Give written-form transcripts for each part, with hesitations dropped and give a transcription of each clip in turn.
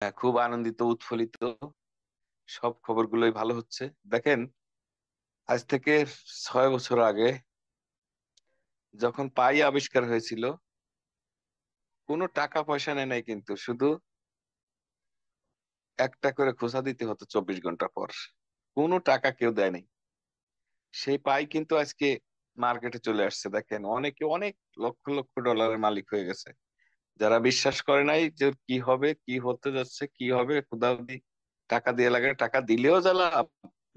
হ্যাঁ, খুব আনন্দিত উৎফুল্লিত। সব খবরগুলোই ভালো হচ্ছে। দেখেন, আজ থেকে 6 বছর আগে যখন পাই আবিষ্কার হয়েছিল, কোনো টাকা পয়সা নেয় নাই, কিন্তু শুধু একটা করে খোঁচা দিতে হতো 24 ঘন্টা পর। কোনো টাকা কেউ দেয় নাই। সেই পাই কিন্তু আজকে মার্কেটে চলে আসছে। দেখেন, অনেকে অনেক লক্ষ লক্ষ ডলারের মালিক হয়ে গেছে। যারা বিশ্বাস করে নাই যে কি হবে, কি হতে যাচ্ছে, কি হবে, খুদাবি টাকা দিয়ে লাগে, টাকা দিলেও জ্বালা,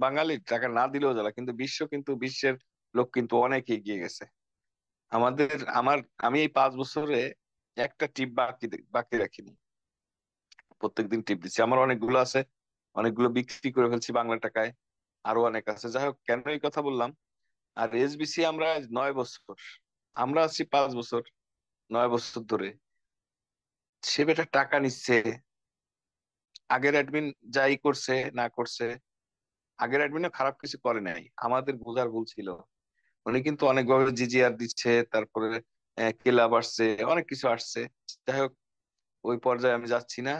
বাঙালি টাকা না দিলেও জ্বালা, কিন্তু বিশ্বের লোক কিন্তু অনেক এগিয়ে গেছে। আমার আমি এই 5 বছরে একটা টিপ বাকি রাখিনি। প্রত্যেকদিন টিপ দিচ্ছি। আমার অনেকগুলো আছে, অনেকগুলো বিক্রি করে ফেলছি বাংলা টাকায়। আরো অনেক আছে। যাই হোক, কেন এই কথা বললাম? আর এসবিসি আমরা 9 বছর, আমরা আছি 5 বছর, 9 বছর ধরে সে বেটা টাকা নিচ্ছে। আগের অ্যাডমিন যাই করছে না করছে, আগের অ্যাডমিনও খারাপ কিছু করে নাই, আমাদের বোঝার ভুল ছিল। উনি কিন্তু অনেকভাবে জিজিআর দিচ্ছে, তারপরে ক্লাব আসছে, অনেক কিছু আসছে। যাই হোক, ওই পর্যায়ে আমি যাচ্ছি না।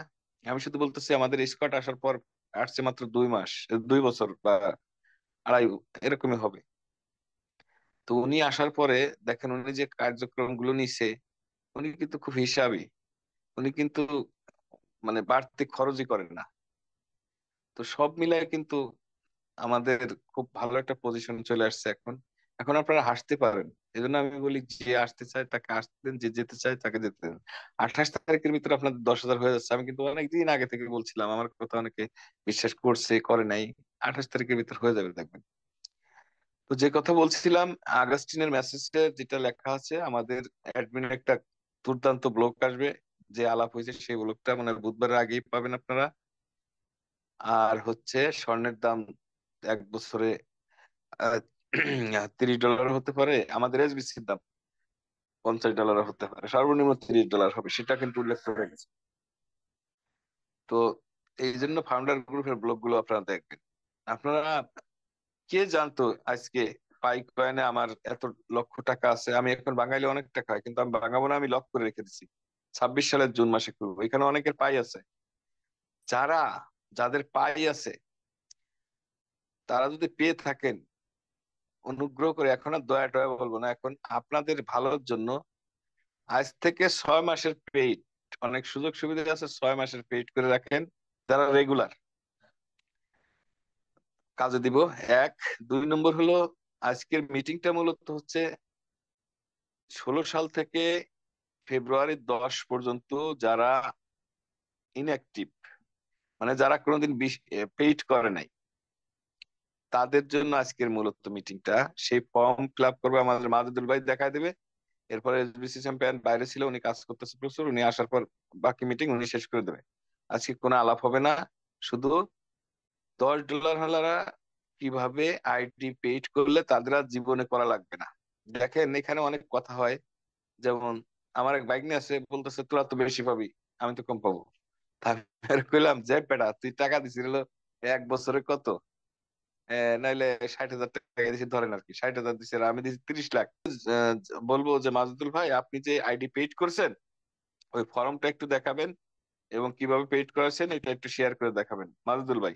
আমি শুধু বলতেছি, আমাদের স্কোয়াড আসার পর আসছে মাত্র 2 মাস, 2 বছর বা আড়াই, এরকমই হবে। তো উনি আসার পরে দেখেন, উনি যে কার্যক্রম গুলো নিছে, উনি কিন্তু খুব হিসাবি। উনি কিন্তু মানে বাড়তি খরচই করেন না। তো সব মিলায় কিন্তু আমাদের খুব ভালো একটা পজিশন চলে আসছে এখন। এখন আপনারা হাসতে পারেন। এই জন্য আমি বলি, যে আসতে চায় তাকে আসতে দেন, যে যেতে চায় তাকে যেতে দেন। 28 তারিখের ভিতরে আপনাদের 10,000 হয়ে যাচ্ছে। আমি কিন্তু অনেকদিন আগে থেকে বলছিলাম, আমার কথা অনেকে বিশ্বাস করছে, করে নাই। 28 তারিখের ভিতর হয়ে যাবে, দেখবেন। তো যে কথা বলছিলাম, আগস্টিনের মেসেজে যেটা লেখা আছে, আমাদের অ্যাডমিনের একটা দুর্দান্ত ব্লগ আসবে। যে আলাপ হয়েছে সেই ব্লগটা মানে বুধবারের আগেই পাবেন আপনারা। আর হচ্ছে স্বর্ণের দাম 1 বছরে আহ, $30 হতে পারে। আমাদের এসবিসির দাম $50 হতে পারে, সর্বনিম্ন $30 হবে, সেটা কিন্তু উল্লেখ করে গেছে। তো এই জন্য ফাউন্ডার গ্রুপের ব্লগ গুলো আপনারা দেখবেন। আপনারা, কে জানতো আজকে পাই কয়েনে আমার এত লক্ষ টাকা আছে? আমি এখন বাঙালি, অনেক টাকা হয়, কিন্তু আমি ভাঙাবো না, আমি লক করে রেখে দিচ্ছি। 26 সালের জুন মাসে করবো। এখানে অনেকের পাই আছে। যারা, যাদের পাই আছে, তারা যদি পেয়ে থাকেন, অনুগ্রহ করে, এখন আর দয়া টয়া বলবো না, এখন আপনাদের ভালোর জন্য আজ থেকে 6 মাসের পেইড, অনেক সুযোগ সুবিধা আছে, 6 মাসের পেইড করে রাখেন। যারা রেগুলার কাজে দিব। এক, 2 নম্বর হলো, আজকের মিটিংটা মূলত হচ্ছে 16 সাল থেকে ফেব্রুয়ারি 10 পর্যন্ত যারা ইনঅ্যাক্টিভ, মানে যারা কোনোদিন পেইড করে নাই, তাদের জন্য আজকের মূলত মিটিংটা। সেই ফর্ম ফিল আপ করবে আমাদের মাজেদুল ভাই, দেখায় দেবে। এরপরে এসবিসি চ্যাম্পিয়ন বাইরে ছিল, উনি কাজ করতেছে প্রচুর, উনি আসার পর বাকি মিটিং উনি শেষ করে দেবে। আজকে কোনো আলাপ হবে না। শুধু $10 হলারা কিভাবে আইডি পেইড করলে তাদের আর জীবনে করা লাগবে না। দেখেন, এখানে অনেক কথা হয়। যেমন, আমার এক বাইক নিয়ে আছে, বলতেছে তোরা তো বেশি পাবি, আমি তো কম পাবো। তারপরে কইলাম, যে পেটা তুই টাকা দিছিল 1 বছরে কত? নাইলে 60,000 টাকা দিছি ধরেন, আর কি 60,000 দিছে, আর আমি দিছি 30 লাখ। আহ, বলবো যে মাজেদুল ভাই, আপনি যে আইডি পেইড করছেন, ওই ফর্মটা একটু দেখাবেন, এবং কিভাবে পেইড করেছেন এটা একটু শেয়ার করে দেখাবেন, মাজেদুল ভাই।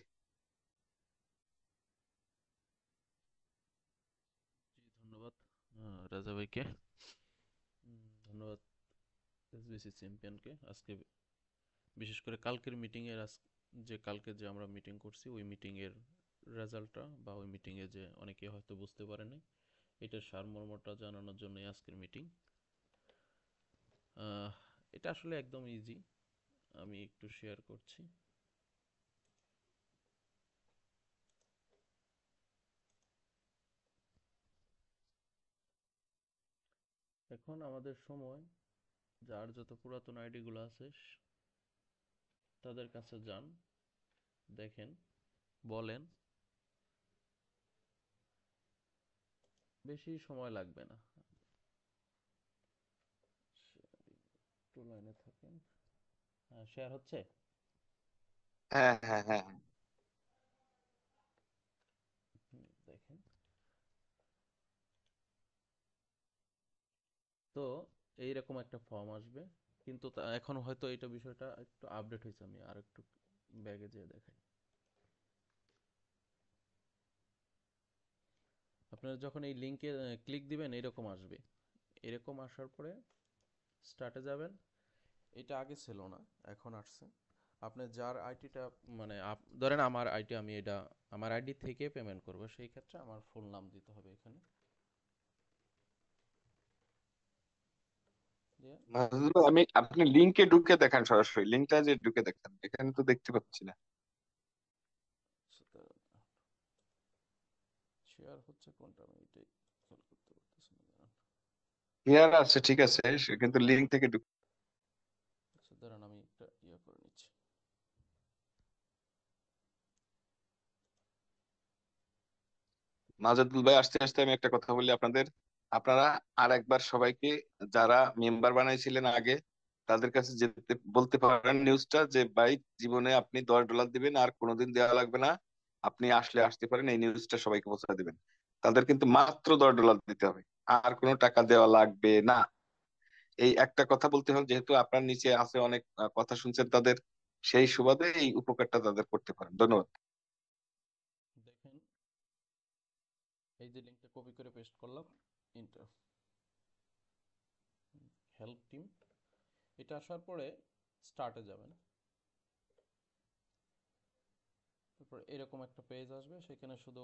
জি, ধন্যবাদ রাজা ভাইকে। ধন্যবাদ এসবিসি চ্যাম্পিয়নকে। আজকে বিশেষ করে কালকের মিটিংয়ের কালকে যে আমরা মিটিং করছি ওই মিটিংয়ের রেজাল্টটা বা ওই মিটিংয়ে যে অনেকে হয়তো বুঝতে পারেনি, এটার সারমর্মটা জানানোর জন্যই আজকের মিটিং। এটা আসলে একদম ইজি, আমি একটু শেয়ার করছি। এখন আমাদের সময়, যার যত পুরাতন আইডিগুলো আছে তাদের কাছে যান, দেখেন, বলেন, বেশি সময় লাগবে না। একটু লাইনে থাকেন। হ্যাঁ, শেয়ার হচ্ছে। হ্যাঁ, হ্যাঁ, হ্যাঁ, হ্যাঁ। দেখেন, তো এইরকম একটা ফর্ম আসবে। কিন্তু এখন হয়তো এটা বিষয়টা একটু আপডেট হয়েছে, আমি আর একটু ব্যাগে যেয়ে দেখাই। আপনারা যখন এই লিঙ্কে ক্লিক দিবেন এরকম আসবে। এরকম আসার পরে স্টার্টে যাবেন। এটা আগে ছিল না, এখন আসছে। আপনি যার আইডিটা, মানে ধরেন আমার আইডি, আমি এটা আমার আইডি থেকে পেমেন্ট করব, সেই ক্ষেত্রে আমার ফুল নাম দিতে হবে এখানে দিয়ে। মাসুদ ভাই, আপনি লিংকে ঢুকে দেখান, সরাসরি লিংকটা যে ঢুকে দেখেন, এখানে তো দেখতে পাচ্ছি না। শেয়ার হচ্ছে কোনটা আমি এটাই খেয়াল করতে পারতেছি না, দাঁড়ান। ক্লিয়ার আছে, ঠিক আছে, কিন্তু লিংক থেকে ঢুকে। আচ্ছা দাঁড়ান, আমি একটা করে নিচ্ছি। মাজাদুল ভাই, আস্তে আস্তে আমি একটা কথা বলি আপনাদের। আপনারা আর একবার সবাইকে, যারা মেম্বার বানাইছিলেন আগে, তাদের কাছে যেতে বলতে পারেন নিউজটা, যে ভাই জীবনে আপনি $10 দিবেন, আর কোনোদিন দেওয়া লাগবে না, আপনি আসলে আসতে পারেন, এই নিউজটা সবাইকে পৌঁছে দিবেন। তাদের কিন্তু মাত্র $10 দিতে হবে, আর কোনো টাকা দেওয়া লাগবে না। এই একটা কথা বলতে হবে, যেহেতু আপনার নিচে আছে অনেক কথা শুনছেন তাদের, সেই সুবাদে এই উপকারটা তাদের করতে পারেন। ধন্যবাদ। দেখেন, এই যে লিঙ্কটা কপি করে পেস্ট করলাম, ইন্টার হেল্প টিম, এটা আসার পরে স্টার্টে যাবেন। তারপর এরকম একটা পেজ আসবে, সেখানে শুধু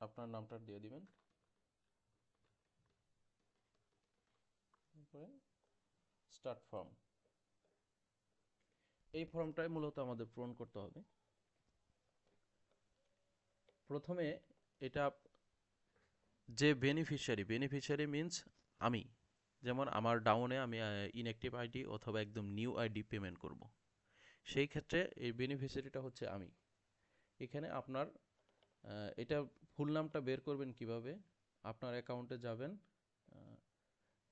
আপনার নামটা দিয়ে দিবেন। তারপরে স্টার্ট ফর্ম, এই ফর্মটাই মূলত আমাদের পূরণ করতে হবে। প্রথমে এটা, যে বেনিফিশিয়ারি, বেনিফিশিয়ারি মিন্স আমি, যেমন আমার ডাউনে আমি ইনঅ্যাক্টিভ আইডি অথবা একদম নিউ আইডি পেমেন্ট করব, সেই ক্ষেত্রে এই বেনিফিশিয়ারিটা হচ্ছে আমি। এখানে আপনার এটা ফুল নামটা বের করবেন কিভাবে? আপনার অ্যাকাউন্টে যাবেন,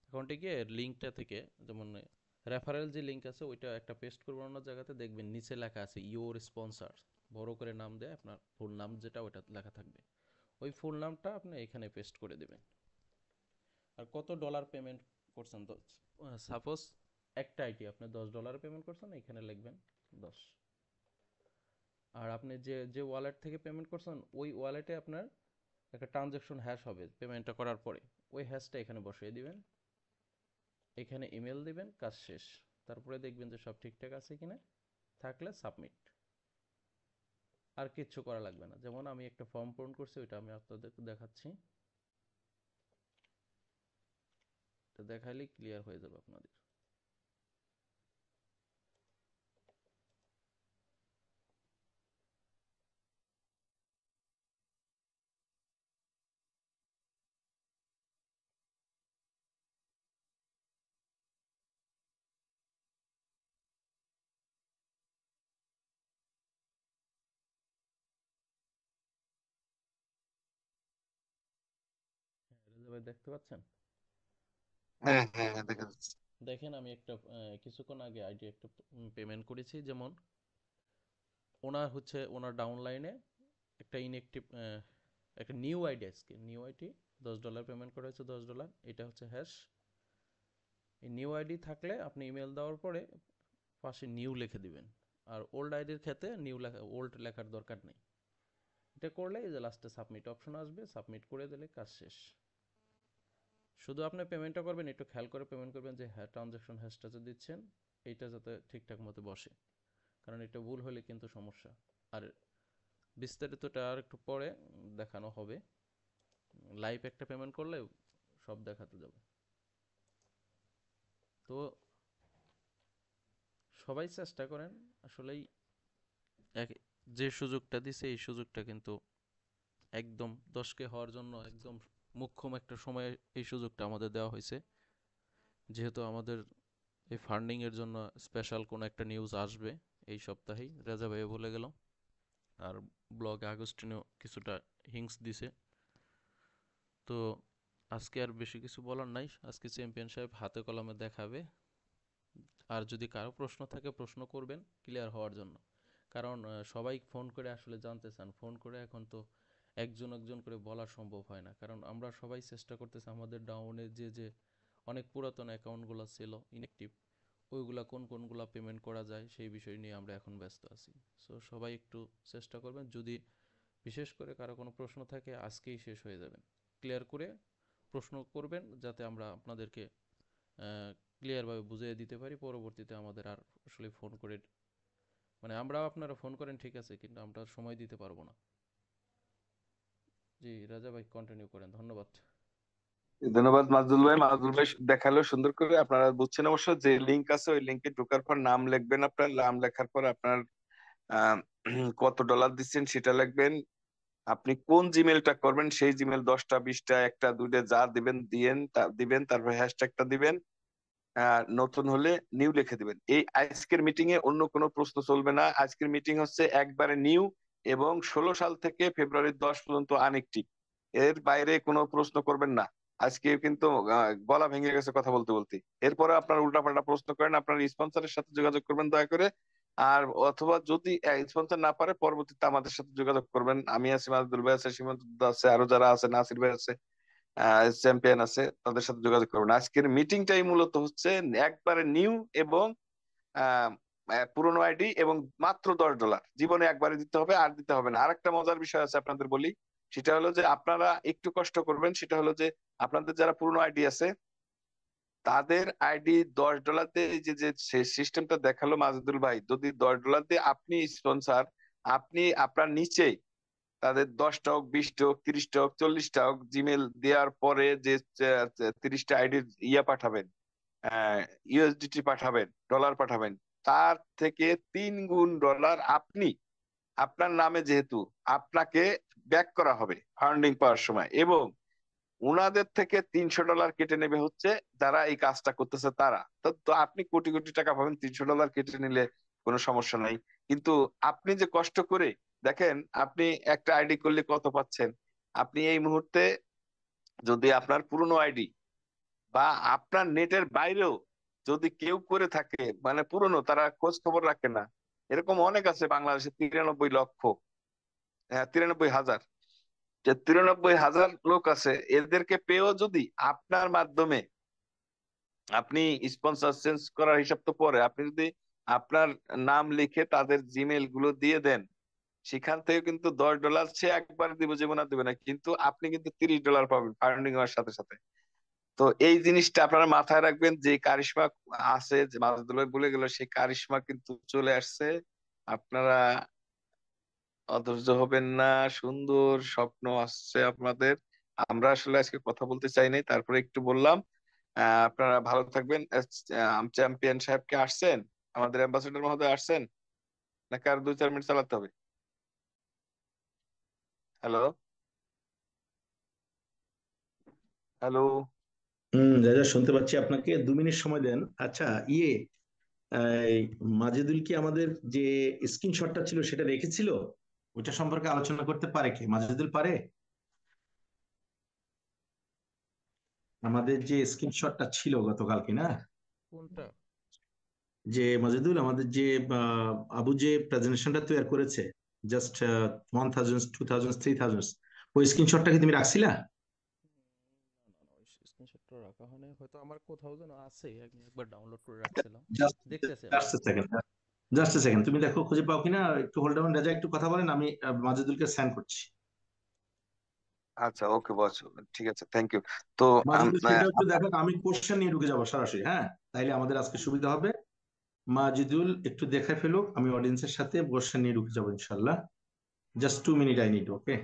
অ্যাকাউন্টে গিয়ে লিঙ্কটা থেকে, যেমন রেফারেল যে লিঙ্ক আছে ওইটা একটা পেস্ট করবেন অন্য জায়গাতে, দেখবেন নিচে লেখা আছে ইওর স্পন্সর, বড় করে নাম দেয়, আপনার ফুল নাম যেটা ওইটা লেখা থাকবে। ওই ফুল নামটা আপনি এখানে পেস্ট করে দেবেন। আর কত ডলার পেমেন্ট করছেন, তো সাপোজ একটা আইটি আপনি $10 পেমেন্ট করছেন, এখানে লিখবেন 10। আর আপনি যে যে ওয়ালেট থেকে পেমেন্ট করছেন ওই ওয়ালেটে আপনার একটা ট্রানজ্যাকশন হ্যাশ হবে পেমেন্টটা করার পরে, ওই হ্যাশটা এখানে বসিয়ে দিবেন। এখানে ইমেল দিবেন, কাজ শেষ। তারপরে দেখবেন যে সব ঠিকঠাক আছে কিনা, থাকলে সাবমিট। আর কিচ্ছু করা লাগবে না। যেমন আমি একটা ফর্ম পূরণ করছি, ওইটা আমি আপনাদের দেখাচ্ছি। এটা দেখাইলেই ক্লিয়ার হয়ে যাবে আপনাদের। হ্যাঁ, রেজা ভাই দেখতে পাচ্ছেন? হ্যাঁ, হ্যাঁ, হ্যাঁ, দেখা যাচ্ছে। দেখেন, আমি একটা কিছুক্ষণ আগে আইডি একটা পেমেন্ট করেছি। যেমন ওনার হচ্ছে ওনার ডাউনলাইনে একটা ইনএক্টিভ, একটা নিউ আইডি, আজকে নিউ আইডি $10 পেমেন্ট করা হয়েছে, $10, এটা হচ্ছে হ্যাশ। এই নিউ আইডি থাকলে আপনি ইমেল দেওয়ার পরে পাশে নিউ লিখে দিবেন। আর ওল্ড আইডির ক্ষেত্রে নিউ লেখা, ওল্ড লেখার দরকার নেই। এটা করলে এই যে লাস্টে সাবমিট অপশন আসবে, সাবমিট করে দিলে কাজ শেষ। শুধু আপনি পেমেন্টটা করবেন, একটু খেয়াল করে পেমেন্ট করবেন যে হ্যাঁ ট্রানজ্যাকশন হ্যাশটা যে দিচ্ছেন এইটা যাতে ঠিকঠাক মতো বসে, কারণ এটা ভুল হলে কিন্তু সমস্যা। আর বিস্তারিতটা আর একটু পরে দেখানো হবে। লাইভ একটা পেমেন্ট করলে সব দেখাতে যাবে। তো সবাই চেষ্টা করেন আসলেই, এক- যে সুযোগটা দিছে এই সুযোগটা কিন্তু একদম 10K হওয়ার জন্য একদম মোক্ষম একটা সময়ে এই সুযোগটা আমাদের দেওয়া হয়েছে। যেহেতু আমাদের এই ফান্ডিং এর জন্য স্পেশাল কোনো একটা নিউজ আসবে এই সপ্তাহেই, রেজা ভাইও বলে গেল। আর ব্লগে আগস্টিনও কিছুটা হিংস দিছে। তো আজকে আর বেশি কিছু বলার নাই, আজকে চ্যাম্পিয়ন সাহেব হাতে কলমে দেখাবে। আর যদি কারো প্রশ্ন থাকে প্রশ্ন করবেন ক্লিয়ার হওয়ার জন্য। কারণ সবাই ফোন করে আসলে জানতে চান, ফোন করে এখন তো একজন একজন করে বলা সম্ভব হয় না, কারণ আমরা সবাই চেষ্টা করতেছি আমাদের ডাউনে যে যে অনেক পুরাতন অ্যাকাউন্টগুলো ছিল ইনঅ্যাক্টিভ, ওইগুলা কোনগুলা পেমেন্ট করা যায় সেই বিষয় নিয়ে আমরা এখন ব্যস্ত আছি। সো সবাই একটু চেষ্টা করবেন, যদি বিশেষ করে কারো কোনো প্রশ্ন থাকে আজকেই শেষ হয়ে যাবেন, ক্লিয়ার করে প্রশ্ন করবেন যাতে আমরা আপনাদেরকে ক্লিয়ারভাবে বুঝিয়ে দিতে পারি। পরবর্তীতে আমাদের আর আসলে ফোন করে, মানে আমরাও আপনারা ফোন করেন ঠিক আছে, কিন্তু আমরা আর সময় দিতে পারবো না। জি রাজা ভাই কন্টিনিউ করেন, ধন্যবাদ। ধন্যবাদ মাসুদুল ভাই। মাসুদুল ভাই দেখালো সুন্দর করে, আপনারা বুঝছেন অবশ্য যে লিংক আছে ওই লিংকে ঢোকার পর নাম লিখবেন, আপনার নাম লেখার পর আপনার আহ, কত ডলার দিচ্ছেন সেটা লিখবেন, আপনি কোন জিমেলটা করবেন সেই জিমেল 10টা 20টা 1টা 2টা যা দিবেন দিবেন, তারপর হ্যাশট্যাগটা দিবেন, নতুন হলে নিউ লিখে দিবেন। এই আজকের মিটিং এ অন্য কোনো প্রশ্ন চলবে না, আজকের মিটিং হচ্ছে একবারে নিউ, এবং 16 সাল থেকে ফেব্রুয়ারি 10 পর্যন্ত আনএক্টিভ, এর বাইরে কোনো প্রশ্ন করবেন না। আজকে কিন্তু গলা ভেঙে গেছে কথা বলতে বলতে। এরপরে আপনার উল্টাপাল্টা প্রশ্ন করেন, আপনার স্পন্সরের সাথে যোগাযোগ করবেন দয়া করে। আর অথবা যদি স্পন্সর না পারে পরবর্তীতে আমাদের সাথে যোগাযোগ করবেন, আমি আছি, মাসুদুল ভাই আছে, সীমান্ত আছে, আরো যারা আছে, নাসির ভাই আছে, চ্যাম্পিয়ন আছে, তাদের সাথে যোগাযোগ করবেন। আজকের মিটিংটাই মূলত হচ্ছে একবারে নিউ এবং আহ, পুরনো আইডি, এবং মাত্র $10 জীবনে একবারে দিতে হবে, আর দিতে হবে না। আরেকটা মজার বিষয় আছে আপনাদের বলি, সেটা হলো যে আপনারা একটু কষ্ট করবেন, সেটা হলো যে আপনাদের যারা পুরনো আইডি আছে তাদের আইডি $10 দিয়ে, এই যে যে সিস্টেমটা দেখালো মাজিদুল ভাই, যদি $10 দিয়ে আপনি স্পন্সর, আপনি আপনার নিচে তাদের 10টা হোক 20টা হোক 30টা হোক 40টা হোক জিমেল দেওয়ার পরে যে 30টা আইডির ইয়া পাঠাবেন, ইউএসডিটি পাঠাবেন, ডলার পাঠাবেন, তার থেকে 3 গুণ ডলার আপনি আপনার নামে, যেহেতু আপনাকে ব্যাক করা হবে ফান্ডিং পাওয়ার সময়, এবং উনাদের থেকে $300 কেটে নেবে হচ্ছে যারা এই কাজটা করতেছে তারা। তো আপনি কোটি কোটি টাকা পাবেন, $300 কেটে নিলে কোনো সমস্যা নাই। কিন্তু আপনি যে কষ্ট করে দেখেন, আপনি একটা আইডি করলে কত পাচ্ছেন। আপনি এই মুহূর্তে যদি আপনার পুরনো আইডি বা আপনার নেটের বাইরেও যদি কেউ করে থাকে, মানে পুরনো, তারা খোঁজ খবর রাখে না, এরকম অনেক আছে বাংলাদেশে, 93 লক্ষ, হ্যাঁ 93,000, যে 93,000 লোক আছে, এদেরকে পেয়েও যদি আপনার মাধ্যমে আপনি স্পন্সর চেঞ্জ করার হিসাব তো পরে, আপনি যদি আপনার নাম লিখে তাদের জিমেল গুলো দিয়ে দেন, সেখান থেকে কিন্তু $10 সে একবার দিব জীবন আর দিবে না, কিন্তু আপনি কিন্তু $30 পাবেন ফান্ডিং হওয়ার সাথে সাথে। তো এই জিনিসটা আপনারা মাথায় রাখবেন, যে কারিশমা আছে, যে মাসুদুল ভাই বলে গেল, সেই কারিশমা কিন্তু চলে আসছে। আপনারা অধৈর্য হবেন না, সুন্দর স্বপ্ন আসছে আপনাদের। আমরা আসলে আজকে কথা বলতে চাই নাই, তারপরে একটু বললাম। আপনারা ভালো থাকবেন। চ্যাম্পিয়ন সাহেব কে আসছেন, আমাদের অ্যাম্বাসেডর মহোদয় আসছেন, নাকি আর 2-4 মিনিট চালাতে হবে? Hello, hello. রাজা শুনতে পাচ্ছি আপনাকে, 2 মিনিট সময় দেন। আচ্ছা, ইয়ে, এই মাজেদুল কি আমাদের যে স্ক্রিনশটটা ছিল সেটা রেখেছিল? ওইটা সম্পর্কে আলোচনা করতে পারে কি মাজেদুল? পারে? আমাদের যে স্ক্রিনশটটা ছিল গতকালকে, না? কোনটা? যে মাজেদুল, আমাদের যে আবু যে প্রেজেন্টেশনটা তৈরি করেছে, জাস্ট 1000, 2000, 3000, ওই স্ক্রিনশটটা কি তুমি রাখছিলা? না না না, ওই স্ক্রিনশটটা রাখা হয়নি, হয়তো আমার কোথাও যেন আছে, আমি একবার ডাউনলোড করে রাখছিলাম, জাস্ট দেখতেছি আমি। জাস্ট সেকেন্ড, জাস্ট সেকেন্ড, তুমি দেখো খুঁজে পাও কিনা, একটু হোল্ড ডাউন। রাজা একটু কথা বলেন, আমি মাজেদুলকে সেন্ড করছি। আচ্ছা, ওকে বস, ঠিক আছে, থ্যাংক ইউ। তো মাজেদুল সেটা একটু দেখো, আমি কোশ্চেন নিয়ে ঢুকে যাবো সরাসরি, হ্যাঁ? তাইলে আমাদের আজকে সুবিধা হবে। মাজেদুল একটু দেখে ফেলুক, আমি অডিয়েন্সের সাথে কোশ্চেন নিয়ে ঢুকে যাবো ইনশাল্লাহ। জাস্ট 2 মিনিট আই নিড, ওকে?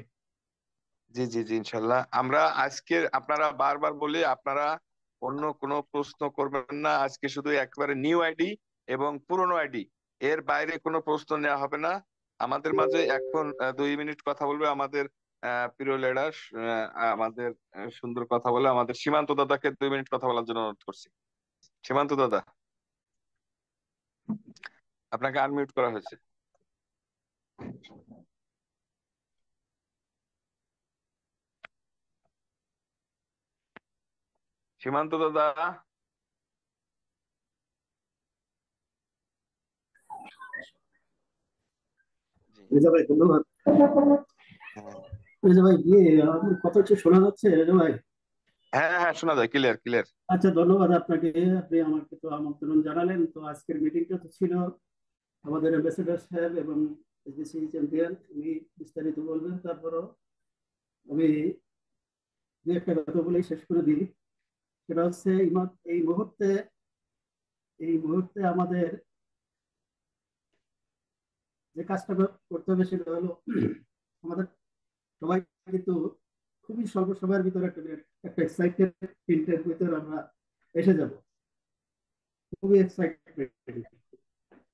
জি জি জি, ইনশাল্লাহ। আমরা আজকে, আপনারা বারবার বলি, আপনারা অন্য কোনো প্রশ্ন করবেন না, আজকে শুধু একবারে নিউ আইডি এবং পুরনো আইডি, এর বাইরে কোনো প্রশ্ন নেওয়া হবে না। আমাদের মাঝে এখন 2 মিনিট কথা বলবে আমাদের প্রিয় লিডার, আমাদের সুন্দর কথা বলে আমাদের সীমান্ত দাদাকে 2 মিনিট কথা বলার জন্য অনুরোধ করছি। সীমান্ত দাদা, আপনাকে আনমিউট করা হয়েছে। সীমান্ত দাদা। জি। রেজা ভাই ধন্যবাদ। হ্যাঁ। রেজা ভাই, আমার কথা হচ্ছে শোনা যাচ্ছে রেজা ভাই? হ্যাঁ হ্যাঁ, শোনা যায়, ক্লিয়ার ক্লিয়ার। আচ্ছা, ধন্যবাদ আপনাকে। আপনি আমাকে তো আমন্ত্রণ জানালেন। তো আজকের মিটিংটা তো ছিল আমাদের অ্যাম্বাসেডর সাহেব এবং এসডিসি চ্যাম্পিয়ন, উনি বিস্তারিত বলবেন। তারপরও আমি দু একটা কথা বলেই শেষ করে দিই। সেটা হচ্ছে এই মুহূর্তে আমাদের যে কাজটা করতে হবে সেটা হলো আমাদের সবাই কিন্তু খুবই স্বল্প সময়ের ভিতরে একটা এক্সাইটেড প্রিন্টের ভিতরে আমরা এসে যাব। খুবই এক্সাইটেড।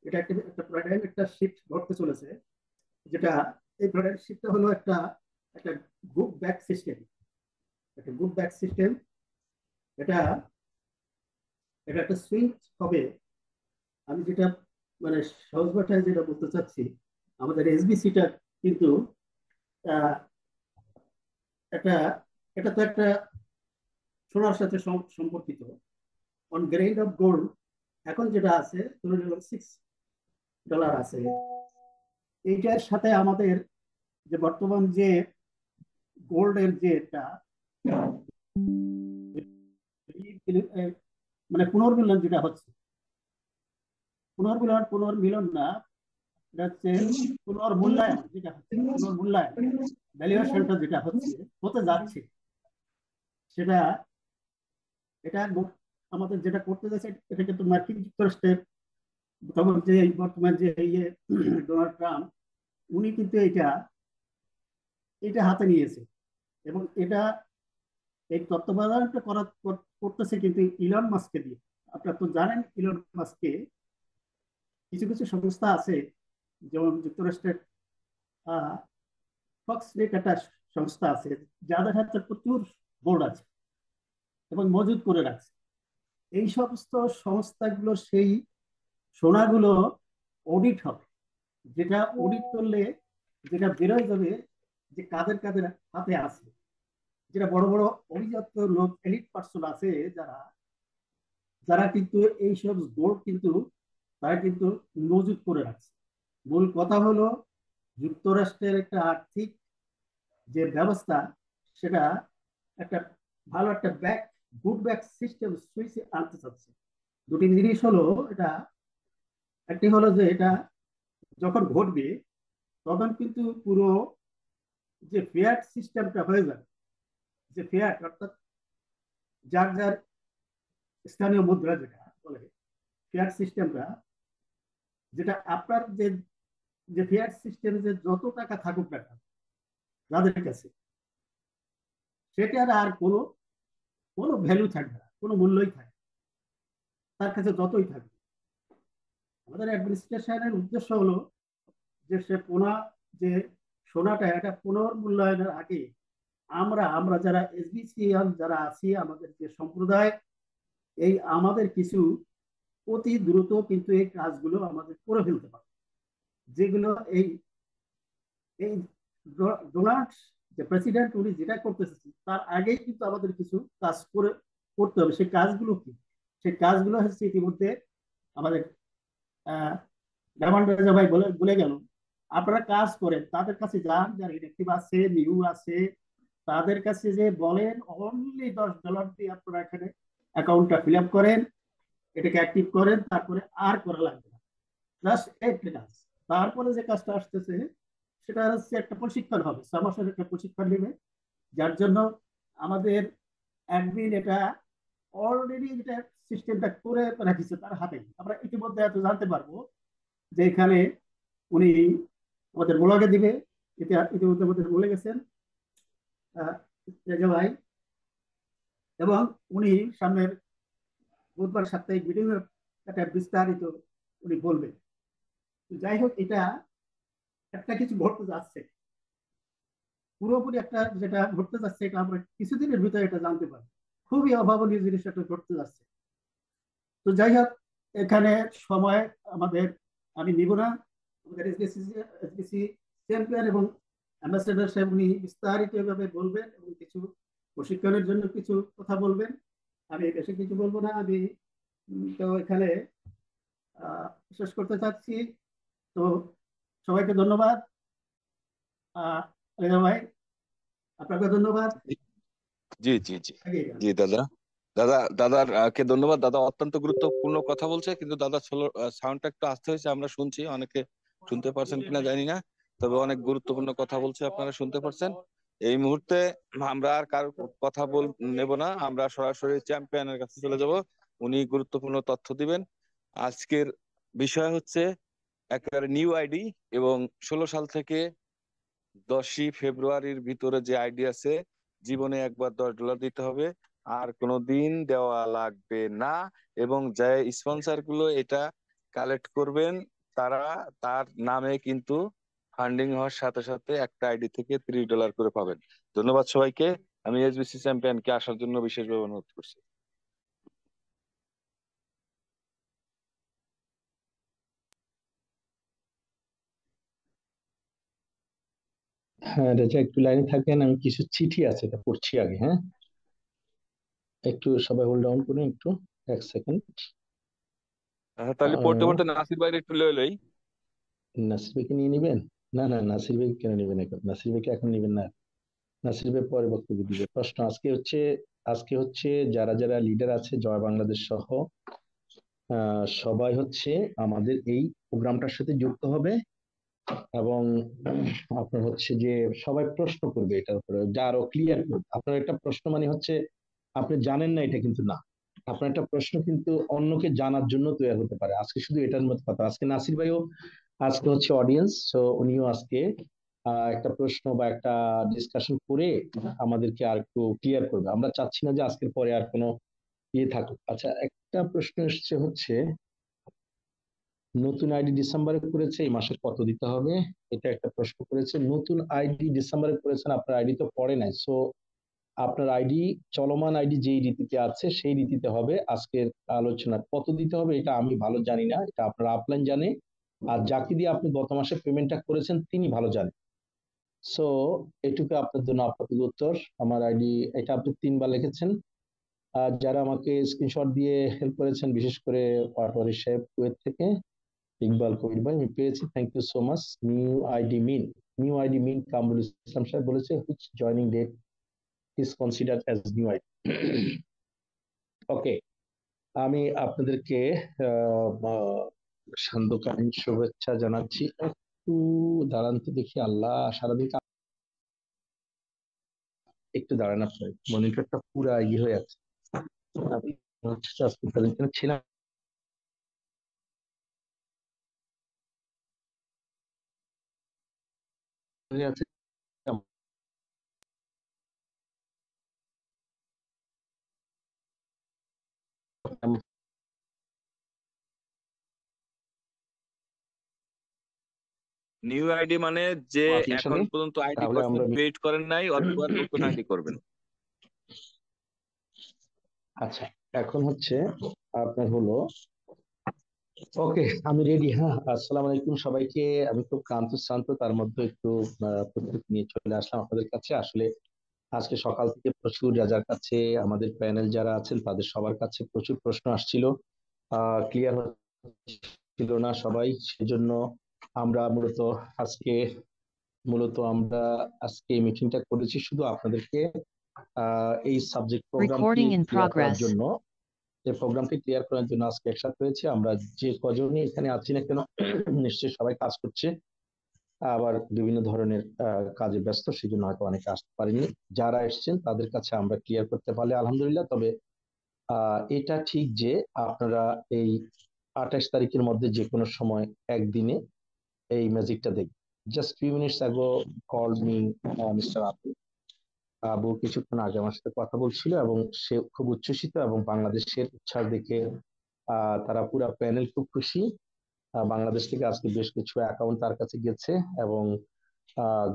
এটা একটা প্যারাডাইম, একটা শিফট ঘটতে চলেছে। যেটা এই প্যারাডাইম শিফটটা হলো একটা একটা গ্রুপ ব্যাক সিস্টেম। একটা গ্রুপ ব্যাক সিস্টেম। এটা এটা একটা সুইচ হবে। আমি যেটা মানে সহজ ভাষায় যেটা বলতে চাচ্ছি, আমাদের এসবিসিটা কিন্তু আহ, একটা এটা তো একটা সোনার সাথে সম্পর্কিত। অন গ্রেইন অফ গোল্ড এখন যেটা আছে ধরুন $6 আছে। এইটার সাথে আমাদের যে বর্তমান যে গোল্ডের যে একটা মানে পুনর্মিলন যেটা হচ্ছে, পুনর্মিলন না, এটা হচ্ছে পুনর্মূল্যায়ন যেটা হচ্ছে, পুনর্মূল্যায়ন ভ্যালুয়েশনটা যেটা হতে যাচ্ছে, সেটা এটা আমাদের যেটা করতে যাচ্ছে, এটা কিন্তু মার্কিন যুক্তরাষ্ট্রের তখন যে বর্তমান যে ইয়ে ডোনাল্ড ট্রাম্প, উনি কিন্তু এটা হাতে নিয়েছে। এবং এই তত্ত্বাবধানটা করতেছে কিন্তু ইলন মাস্ককে দিয়ে। আপনারা তো জানেন ইলন মাস্ককে কিছু কিছু সংস্থা আছে, যেমন যুক্তরাষ্ট্রের ফক্স নেট একটা সংস্থা আছে, যাদের হাতে প্রচুর বোর্ড আছে এবং মজুত করে রাখছে। এই সমস্ত সংস্থাগুলো সেই সোনাগুলো অডিট হবে, যেটা অডিট করলে যেটা বেরোয় যাবে যে কাদের কাদের হাতে আছে। যেটা বড় বড় অভিজাত লোক, এলিট পার্সন আছে, যারা যারা কিন্তু এইসব গোল্ড কিন্তু তারা কিন্তু মজুত করে রাখছে। মূল কথা হলো যুক্তরাষ্ট্রের একটা আর্থিক যে ব্যবস্থা, সেটা একটা ভালো একটা গুড ব্যাক সিস্টেম সুইচে আনতে চাচ্ছে। দুটি জিনিস হলো এটা। একটি হলো যে এটা যখন ঘটবে তখন কিন্তু পুরো যে ফেয়ার সিস্টেমটা হয়ে যাবে, যে ফেয়ার অর্থাৎ যার যার স্থানীয় মুদ্রা যেটা বলে ফেয়ার সিস্টেমটা, যেটা আপনার যে যে ফেয়ার সিস্টেমে যে যত টাকা থাকুক না কেন যাদের কাছে, সেটার আর কোনো কোনো ভ্যালু থাকবে না, কোনো মূল্যই থাকবে না, তার কাছে যতই থাকবে। আমাদের অ্যাডমিনিস্ট্রেশনের উদ্দেশ্য হলো যে যে সোনাটা এটা পুনর্মূল্যায়নের আগে আমরা আমরা যারা এসবিসিয়ান যারা আছি, আমাদের যে সম্প্রদায়, এই আমাদের কিছু অতি দ্রুত কিন্তু এই কাজগুলো আমাদের করে ফেলতে পারে, যেগুলো এই এই ডোনাল্ড যে প্রেসিডেন্ট উনি যেটা করতেছে তার আগেই কিন্তু আমাদের কিছু কাজ করতে হবে। সেই কাজগুলো কি? সেই কাজগুলো হচ্ছে ইতিমধ্যে আমাদের রাজা ভাই বলে গেল। আপনারা কাজ করেন, তাদের কাছে যান, যার ইলেকটিভ আছে, নিউ আছে, তাদের কাছে যে বলেন অনলি $10 দিয়ে আপনারা এখানে অ্যাকাউন্টটা ফিল আপ করেন, এটাকে অ্যাক্টিভ করেন, তারপরে আর করা লাগবে না। জাস্ট একটা কাজ। তারপরে যে কাজটা আসতেছে সেটা হচ্ছে একটা প্রশিক্ষণ হবে, 6 মাসের একটা প্রশিক্ষণ নেবে, যার জন্য আমাদের অ্যাডমিন এটা অলরেডি যেটা সিস্টেমটা করে রাখিছে তার হাতে। আমরা ইতিমধ্যে এত জানতে পারবো যে এখানে উনি আমাদের ব্লগে দিবে, ইতিমধ্যে আমাদের বলে গেছেন ভাই। এবং উনি সামনের বুধবার সাপ্তাহিক মিটিং একটা বিস্তারিত উনি বলবেন। যাই হোক, এটা একটা কিছু ঘটতে যাচ্ছে, পুরোপুরি একটা যেটা ঘটতে যাচ্ছে, এটা আমরা কিছুদিনের ভিতরে এটা জানতে পারি। খুবই অভাবনীয় জিনিস একটা ঘটতে যাচ্ছে। তো যাই হোক, এখানে সময় আমাদের আমি নিব না। আমাদের এসবিসি চ্যাম্পিয়ন এবং অ্যাম্বাসেডর সাহেব উনি বিস্তারিত ভাবে বলবেন এবং কিছু প্রশিক্ষণের জন্য কিছু কথা বলবেন। আমি বেশি কিছু বলবো না। আমি তো এখানে শেষ করতে চাচ্ছি। তো সবাইকে ধন্যবাদ। রেজা ভাই, আপনাকে ধন্যবাদ। জি জি জি আগে জি দাদা। দাদার কে ধন্যবাদ। দাদা অত্যন্ত গুরুত্বপূর্ণ কথা বলছে, কিন্তু দাদা সাউন্ডটা একটু আস্তে হয়েছে, আমরা শুনছি, অনেকে শুনতে পারছেন কিনা জানি না, তবে অনেক গুরুত্বপূর্ণ কথা বলছে, আপনারা শুনতে পারছেন। এই মুহূর্তে আমরা আর কারো কথা নেব না, আমরা সরাসরি চ্যাম্পিয়নের কাছে চলে যাব, উনি গুরুত্বপূর্ণ তথ্য দিবেন। আজকের বিষয় হচ্ছে একেবারে নিউ আইডি, এবং 16 সাল থেকে 10ই ফেব্রুয়ারির ভিতরে যে আইডি আছে, জীবনে একবার $10 দিতে হবে, আর কোনো দিন দেওয়া লাগবে না। এবং যে স্পন্সর গুলো এটা কালেক্ট করবেন, তারা তার নামে কিন্তু ফান্ডিং হওয়ার সাথে সাথে একটা আইডি থেকে $30 করে পাবেন। ধন্যবাদ সবাইকে। আমি এসবিসি চ্যাম্পিয়নকে আসার জন্য বিশেষভাবে অনুরোধ করছি। হ্যাঁ রেজা, একটু লাইনে থাকেন, আমি কিছু চিঠি আছে এটা পড়ছি আগে। হ্যাঁ, একটু সবাই হোল্ড ডাউন করুন একটু, 1 সেকেন্ড। তাহলে পড়তে পড়তে নাসির বাইরে একটু লই। নাসির ভাইকে নিয়ে নিবেন? না না, নাসির ভাই কেন নিবেন এখন? নাসির ভাইকে এখন নিবেন না, নাসির ভাই পরে বক্তব্য দিবে। প্রশ্ন আজকে হচ্ছে যারা যারা লিডার আছে জয় বাংলাদেশ সহ সবাই হচ্ছে আমাদের এই প্রোগ্রামটার সাথে যুক্ত হবে, এবং আপনার হচ্ছে যে সবাই প্রশ্ন করবে এটার উপরে, যা আরো ক্লিয়ার করবে। আপনার একটা প্রশ্ন মানে হচ্ছে আপনি জানেন না এটা কিন্তু না, আপনার একটা প্রশ্ন কিন্তু অন্যকে জানার জন্য তৈরি হতে পারে। আজকে শুধু এটার মধ্যে কথা, আজকে নাসির ভাইও আজকে হচ্ছে অডিয়েন্স, তো উনিও আজকে একটা প্রশ্ন বা একটা ডিসকাশন করে আমাদেরকে আর একটু ক্লিয়ার করবে। আমরা চাচ্ছি না যে আজকের পরে আর কোনো ইয়ে থাকুক। আচ্ছা, একটা প্রশ্ন এসছে হচ্ছে নতুন আইডি ডিসেম্বরে করেছে, এই মাসে কত দিতে হবে, এটা একটা প্রশ্ন করেছে। নতুন আইডি ডিসেম্বরে করেছেন, আপনার আইডি তো পড়ে নাই, সো আপনার আইডি চলমান আইডি যেই রীতিতে আছে সেই রীতিতে হবে। আজকের আলোচনা কত দিতে হবে এটা আমি ভালো জানি না, এটা আপনার আপলাইন জানে, আর যাকে দিয়ে আপনি গত মাসে পেমেন্টটা করেছেন তিনি ভালো জানেন। সো এটুকু আপনার জন্য আপাতত উত্তর। আমার আইডি এটা আপনি 3 বার লিখেছেন। আর যারা আমাকে স্ক্রিনশট দিয়ে হেল্প করেছেন, বিশেষ করে পাটোয়ারি সাহেব কুয়েত থেকে, ইকবাল কবির ভাই, আমি পেয়েছি, thank you so much. New ID mean Kamrul Islam সাহেব বলেছে which joining date is considered as new ID. Okay, আমি আপনাদেরকে সান্ধ্যকালীন শুভেচ্ছা জানাচ্ছি। একটু দাঁড়ান তো দেখি, আল্লাহ সারাদিন একটু দাঁড়ান, আপনার মনিটরটা পুরা ইয়ে হয়ে আছে। আমি হচ্ছে আজকে প্রেজেন্টেশনে ছিলাম, আছে নিউ আইডি মানে যে এখন আসলে, পর্যন্ত আইডি তাহলে করছেন, আমরা ক্রিয়েট করেন নাই, অথবা নতুন আইডি করবেন। আচ্ছা, এখন হচ্ছে আপনার হলো, ওকে আমি রেডি। হ্যাঁ, আসসালামু আলাইকুম সবাইকে। আমি খুব ক্লান্ত শ্রান্ত, তার মধ্যে একটু প্রস্তুতি নিয়ে চলে আসলাম আপনাদের কাছে। আসলে আজকে সকাল থেকে প্রচুর যার কাছে, আমাদের প্যানেল যারা আছেন তাদের সবার কাছে প্রচুর প্রশ্ন আসছিল, ক্লিয়ার হচ্ছিল না সবাই, সেজন্য আমরা আজকে আমরা আজকে মিটিংটা করেছি শুধু আপনাদেরকে এই সাবজেক্ট প্রোগ্রামটি Recording in ক্লিয়ার করার progress. জন্য। এই প্রোগ্রামটি ক্লিয়ার করার জন্য আজকে একসাথে হয়েছে। আমরা যে কজনই এখানে আছি না কেন, নিশ্চয়ই সবাই কাজ করছে, আবার বিভিন্ন ধরনের কাজে ব্যস্ত, সেই জন্য হয়তো অনেকে আসতে পারেনি। যারা এসেছেন তাদের কাছে আমরা ক্লিয়ার করতে পারলে আলহামদুলিল্লাহ। তবে এটা ঠিক যে আপনারা এই 28 তারিখের মধ্যে যে কোনো সময় একদিনে এই ম্যাজিকটা দেখবেন। জাস্ট ফিউ মিনিটস আগো কল মি মিস্টার আবু কিছুক্ষণ আগে আমার সাথে কথা বলছিল, এবং সে খুব উচ্ছ্বসিত, এবং বাংলাদেশের উচ্ছ্বাস দেখে তারা পুরা প্যানেল খুব খুশি। বাংলাদেশ থেকে আজকে বেশ কিছু অ্যাকাউন্ট তার কাছে গেছে, এবং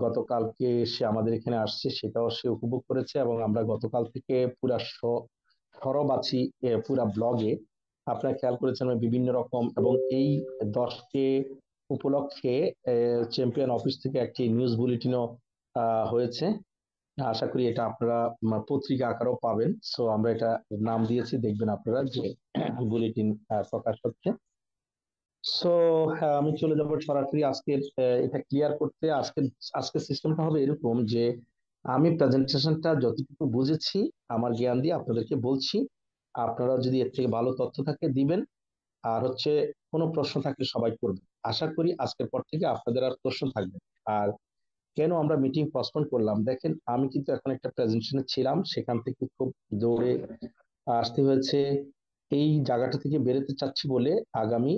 গতকালকে সে আমাদের এখানে আসছে, সেটাও সে উপভোগ করেছে। এবং আমরা গতকাল থেকে পুরা সরব আছি পুরা ব্লগে, আপনারা খেয়াল করেছেন বিভিন্ন রকম, এবং এই 10 উপলক্ষে চ্যাম্পিয়ন অফিস থেকে একটি নিউজ বুলেটিনও হয়েছে। আশা করি এটা আপনারা পত্রিকা আকারেও পাবেন। সো আমরা এটা নাম দিয়েছি, দেখবেন আপনারা যে বুলেটিন প্রকাশ হচ্ছে। সো আমি চলে যাব সরাসরি আজকের এটা ক্লিয়ার করতে। আজকের সিস্টেমটা হবে এরকম যে আমি প্রেজেন্টেশনটা যতটুকু বুঝেছি আমার জ্ঞান দিয়ে আপনাদেরকে বলছি, আপনারা যদি এর থেকে ভালো তথ্য থাকে দিবেন। আর হচ্ছে কোনো প্রশ্ন থাকলে সবাই করবে। আশা করি আজকের পর থেকে আপনাদের আর প্রশ্ন থাকবে না। আর কেন আমরা মিটিং পোস্টপোন করলাম, দেখেন আমি কিন্তু এখন একটা প্রেজেন্টেশনে ছিলাম, সেখান থেকে খুব দৌড়ে আসতে হয়েছে। এই জায়গাটা থেকে বেরোতে চাচ্ছি বলে আগামী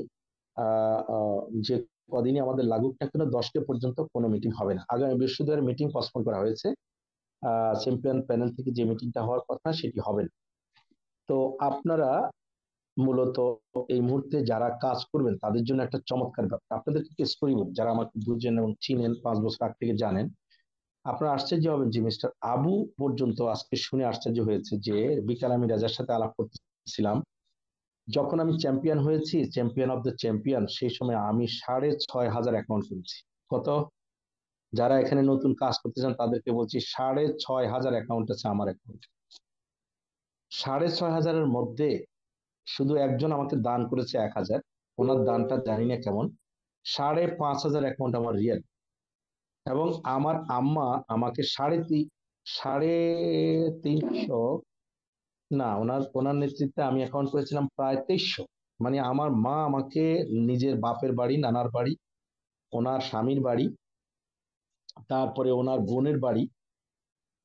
যে কদিনই আমাদের লাগুক না কেন 10 পর্যন্ত কোনো মিটিং হবে না। আগামী বৃহস্পতিবার মিটিং পোস্টপোন করা হয়েছে। চ্যাম্পিয়ন প্যানেল থেকে যে মিটিংটা হওয়ার কথা সেটি হবে না। তো আপনারা মূলত এই মুহূর্তে যারা কাজ করবেন তাদের জন্য একটা চমৎকার ব্যাপার আপনাদেরকে একটা স্টোরি বলি, যারা আমাকে বুঝেন এবং চিনেন 5 বছর আগ থেকে জানেন। আপনারা আশ্চর্য হবেন যে মিস্টার আবু পর্যন্ত আজকে শুনে আশ্চর্য হয়েছে যে বিকাল আমি রাজার সাথে আলাপ করতেছিলাম, যখন আমি চ্যাম্পিয়ন হয়েছি, চ্যাম্পিয়ন অফ দ্য চ্যাম্পিয়ন, সেই সময় আমি 6,500 অ্যাকাউন্ট করেছি। কত? যারা এখানে নতুন কাজ করতে চান তাদেরকে বলছি 6,500 অ্যাকাউন্ট আছে আমার অ্যাকাউন্ট। 6,500-এর মধ্যে শুধু একজন আমাকে দান করেছে 1,000, ওনার দানটা জানি না কেমন। 5,500 অ্যাকাউন্ট আমার রিয়েল। এবং আমার আম্মা আমাকে 350, না ওনার ওনার নেতৃত্বে আমি অ্যাকাউন্ট করেছিলাম প্রায় 2300। মানে আমার মা আমাকে নিজের বাপের বাড়ি, নানার বাড়ি, ওনার স্বামীর বাড়ি, তারপরে ওনার বোনের বাড়ি,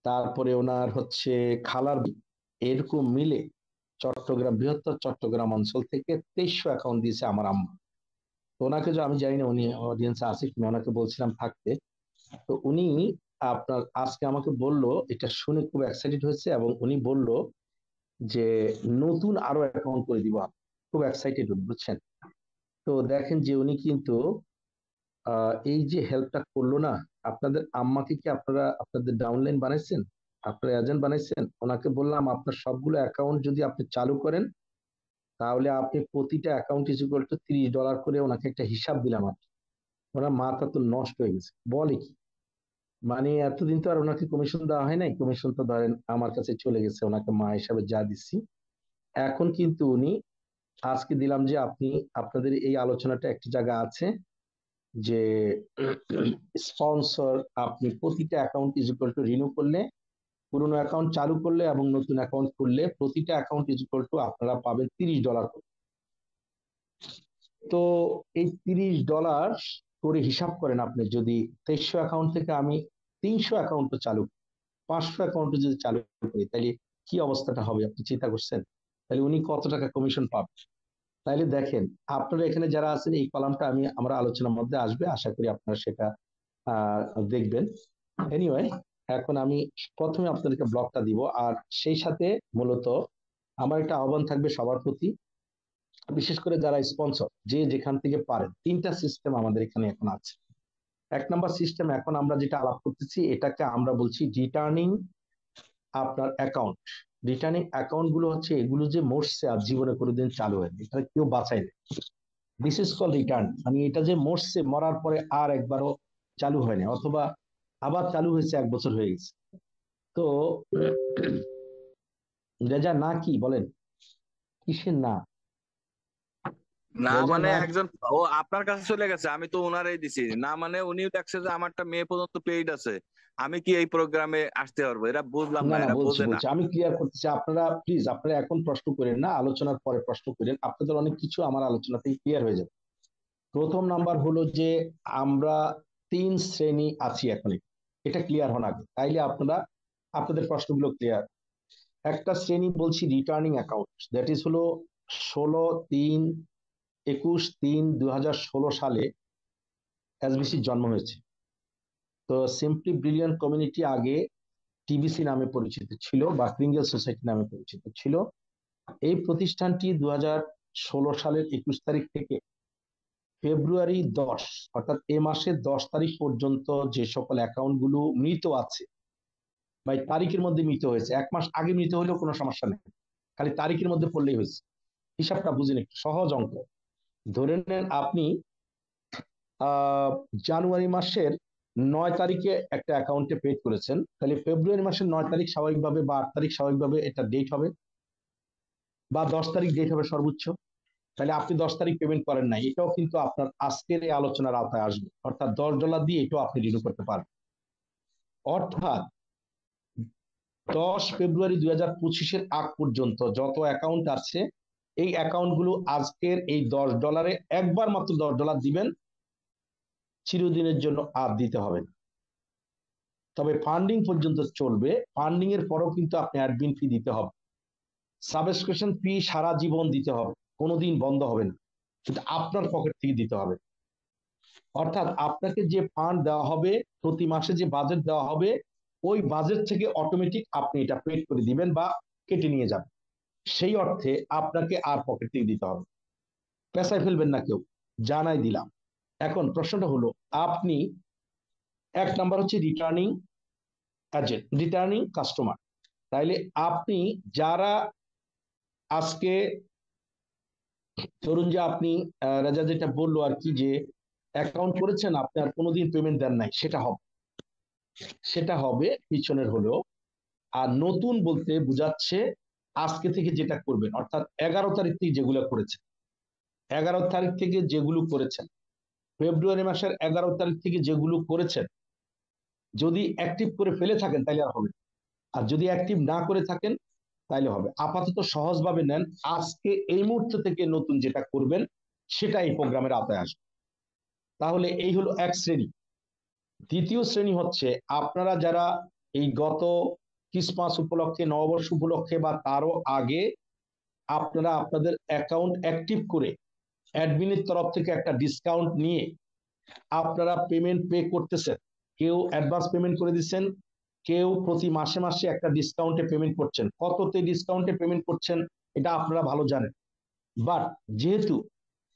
তারপরে ওনার হচ্ছে খালার বাড়ি, এরকম মিলে চট্টগ্রাম, বৃহত্তর চট্টগ্রাম অঞ্চল থেকে 2300 অ্যাকাউন্ট দিয়েছে আমার আম্মা। তো ওনাকে যে আমি জানি না উনি অডিয়েন্সে আছে কিনা, ওনাকে বলছিলাম থাকতে। তো উনি আপনার আজকে আমাকে বলল, এটা শুনে খুব এক্সাইটেড হয়েছে এবং উনি বলল যে নতুন আরো অ্যাকাউন্ট করে দিব। খুব এক্সাইটেড উনি, বুঝছেন? তো দেখেন যে উনি কিন্তু এই যে হেল্পটা করলো না, আপনাদের আম্মাকে কি আপনারা আপনাদের ডাউনলাইন বানাইছেন, আপনারা এজেন্ট বানাইছেন? ওনাকে বললাম আপনার সবগুলো অ্যাকাউন্ট যদি আপনি চালু করেন তাহলে আপনি প্রতিটা অ্যাকাউন্ট ইকুয়াল টু $30 করে, ওনাকে একটা হিসাব দিলাম। আর ওনার মাথা তো নষ্ট হয়ে গেছে, বলে কি মানে এতদিন তো আর ওনাকে কমিশন দেওয়া হয় নাই, কমিশন তো ধরেন আমার কাছে চলে গেছে, ওনাকে মা হিসাবে যা দিচ্ছি। এখন কিন্তু উনি আজকে দিলাম যে আপনি আপনাদের এই আলোচনাটা একটা জায়গা আছে যে স্পন্সর, আপনি প্রতিটা account is equal to renew করলে, পুরোনো অ্যাকাউন্ট চালু করলে এবং নতুন অ্যাকাউন্ট খুললে প্রতিটা অ্যাকাউন্ট ইজ ইকুয়াল টু আপনারা পাবেন $30 করে। তো এই $30 করে হিসাব করেন আপনি, যদি 2300 অ্যাকাউন্ট থেকে আমি 300 অ্যাকাউন্ট চালু, 500 অ্যাকাউন্ট যদি চালু করি, তাহলে কি অবস্থাটা হবে আপনি চিন্তা করছেন? তাহলে উনি কত টাকা কমিশন পাবেন? তাইলে দেখেন, আপনারা এখানে যারা আছেন এই কলামটা আমরা আলোচনার মধ্যে আসবে, আশা করি আপনারা সেটা আহ দেখবেন। এনিওয়ে, এখন আমি প্রথমে আপনাদেরকে ব্লগটা দিব, আর সেই সাথে মূলত আমার একটা আহ্বান থাকবে সবার প্রতি, বিশেষ করে যারা স্পন্সর, যে যেখান থেকে পারেন। 3টা সিস্টেম আমাদের এখানে এখন আছে। 1 নম্বর সিস্টেম, এখন আমরা যেটা আলাপ করতেছি এটাকে আমরা বলছি রিটার্নিং আপনার অ্যাকাউন্ট। রিটার্নিং অ্যাকাউন্ট গুলো হচ্ছে এগুলো যে মরছে আর জীবনে কোনোদিন চালু হয়নি, এটা কেউ বাঁচায় না। দিস ইজ কল রিটার্ন, মানে এটা যে মরছে, মরার পরে আর একবারও চালু হয়নি, অথবা আবার চালু হয়েছে 1 বছর হয়ে গেছে। তো রেজা না কি বলেন, কিসের না? না রেজা মানে না? একজন ও আপনার কাছে চলে গেছে, আমি তো ওনারই দিছি না, মানে উনিও দেখছে যে আমারটা মে পর্যন্ত পেইড আছে, আমি কি এই প্রোগ্রামে আসতে পারবো? এরা বুঝলাম না না, না, এরা বলছি বোঝে না। বলছি আমি ক্লিয়ার করতেছি। আপনারা প্লিজ, আপনারা এখন প্রশ্ন করেন না, আলোচনার পরে প্রশ্ন করেন, আপনাদের অনেক কিছু আমার আলোচনা থেকে ক্লিয়ার হয়ে যাবে। প্রথম নাম্বার হলো যে আমরা 3 শ্রেণী আছি এখন, এটা ক্লিয়ার হন আগে, তাইলে আপনারা আপনাদের প্রশ্নগুলো ক্লিয়ার। একটা শ্রেণী বলছি রিটার্নিং অ্যাকাউন্ট, দ্যাট ইজ হলো 21 সালে এসবিসির জন্ম হয়েছে। তো সিম্পলি ব্রিলিয়ান্ট কমিউনিটি আগে টিবিসি নামে পরিচিত ছিল বা ক্রিঙ্গেল সোসাইটি নামে পরিচিত ছিল। এই প্রতিষ্ঠানটি 2016 সালের 21 তারিখ থেকে ফেব্রুয়ারি 10, অর্থাৎ এ মাসের 10 তারিখ পর্যন্ত যে সকল অ্যাকাউন্ট গুলো মৃত আছে বা তারিখের মধ্যে মৃত হয়েছে, 1 মাস আগে মৃত হলেও কোনো সমস্যা নেই, খালি তারিখের মধ্যে পড়লেই হয়েছে। হিসাবটা বুঝেন, একটু সহজ অঙ্ক। ধরে নেন আপনি আহ জানুয়ারি মাসের 9 তারিখে একটা অ্যাকাউন্টে পেড করেছেন, তাহলে ফেব্রুয়ারি মাসের 9 তারিখ স্বাভাবিকভাবে বা 8 তারিখ স্বাভাবিকভাবে এটা ডেট হবে, বা 10 তারিখ ডেট হবে সর্বোচ্চ। তাহলে আপনি 10 তারিখ পেমেন্ট করেন নাই, এটাও কিন্তু আপনার আজকের এই আলোচনার আওতায় আসবে, অর্থাৎ $10 দিয়ে এটাও আপনি রিনিউ করতে পারবেন। অর্থাৎ 10 ফেব্রুয়ারি 2025-এর আগ পর্যন্ত যত অ্যাকাউন্ট আছে এই অ্যাকাউন্টগুলো আজকের এই $10 একবার মাত্র $10 দিবেন, চিরদিনের জন্য আর দিতে হবে না। তবে ফান্ডিং পর্যন্ত চলবে, ফান্ডিং এর পরও কিন্তু আপনি অ্যাডমিন ফি দিতে হবে, সাবস্ক্রিপশন ফি সারা জীবন দিতে হবে, কোনোদিন বন্ধ হবে না, কিন্তু আপনার পকেট থেকে দিতে হবে। অর্থাৎ আপনাকে যে ফান্ড দেওয়া হবে, প্রতি মাসে যে বাজেট দেওয়া হবে, ওই বাজেট থেকে অটোমেটিক আপনি এটা পেড করে দিবেন বা কেটে নিয়ে যাবেন। সেই অর্থে আপনাকে আর পকেট থেকে দিতে হবে, পেশায় ফেলবেন না কেউ, জানাই দিলাম। এখন প্রশ্নটা হলো, আপনি এক নাম্বার হচ্ছে রিটার্নিং এজেন্ট, রিটার্নিং কাস্টমার। তাইলে আপনি যারা আজকে ধরুন যে আপনি রাজা যেটা বললো আর কি, যে অ্যাকাউন্ট করেছেন আপনি আর কোনোদিন পেমেন্ট দেন নাই, সেটা হবে পিছনের হলেও। আর নতুন বলতে বোঝাচ্ছে আজকে থেকে যেটা করবেন, অর্থাৎ 11 তারিখ থেকে যেগুলো করেছেন, 11 তারিখ থেকে যেগুলো করেছেন, ফেব্রুয়ারি মাসের 11 তারিখ থেকে যেগুলো করেছেন, যদি অ্যাক্টিভ করে ফেলে থাকেন তাহলে আর হবে না। আর যদি অ্যাক্টিভ না করে থাকেন তাহলে হবে। আপাতত সহজভাবে নেন, আজকে এই মুহূর্ত থেকে নতুন যেটা করবেন সেটা এই প্রোগ্রামের আওতায় আসবে। তাহলে এই হলো এক শ্রেণী। দ্বিতীয় শ্রেণী হচ্ছে আপনারা যারা এই গত ক্রিসমাস উপলক্ষে, নববর্ষ উপলক্ষে বা তারও আগে আপনারা আপনাদের অ্যাকাউন্ট অ্যাক্টিভ করে অ্যাডমিনের তরফ থেকে একটা ডিসকাউন্ট নিয়ে আপনারা পেমেন্ট পে করতেছেন, কেউ অ্যাডভান্স পেমেন্ট করে দিচ্ছেন, কেউ প্রতি মাসে মাসে একটা ডিসকাউন্টে পেমেন্ট করছেন। কততে ডিসকাউন্টে পেমেন্ট করছেন এটা আপনারা ভালো জানেন, বাট যেহেতু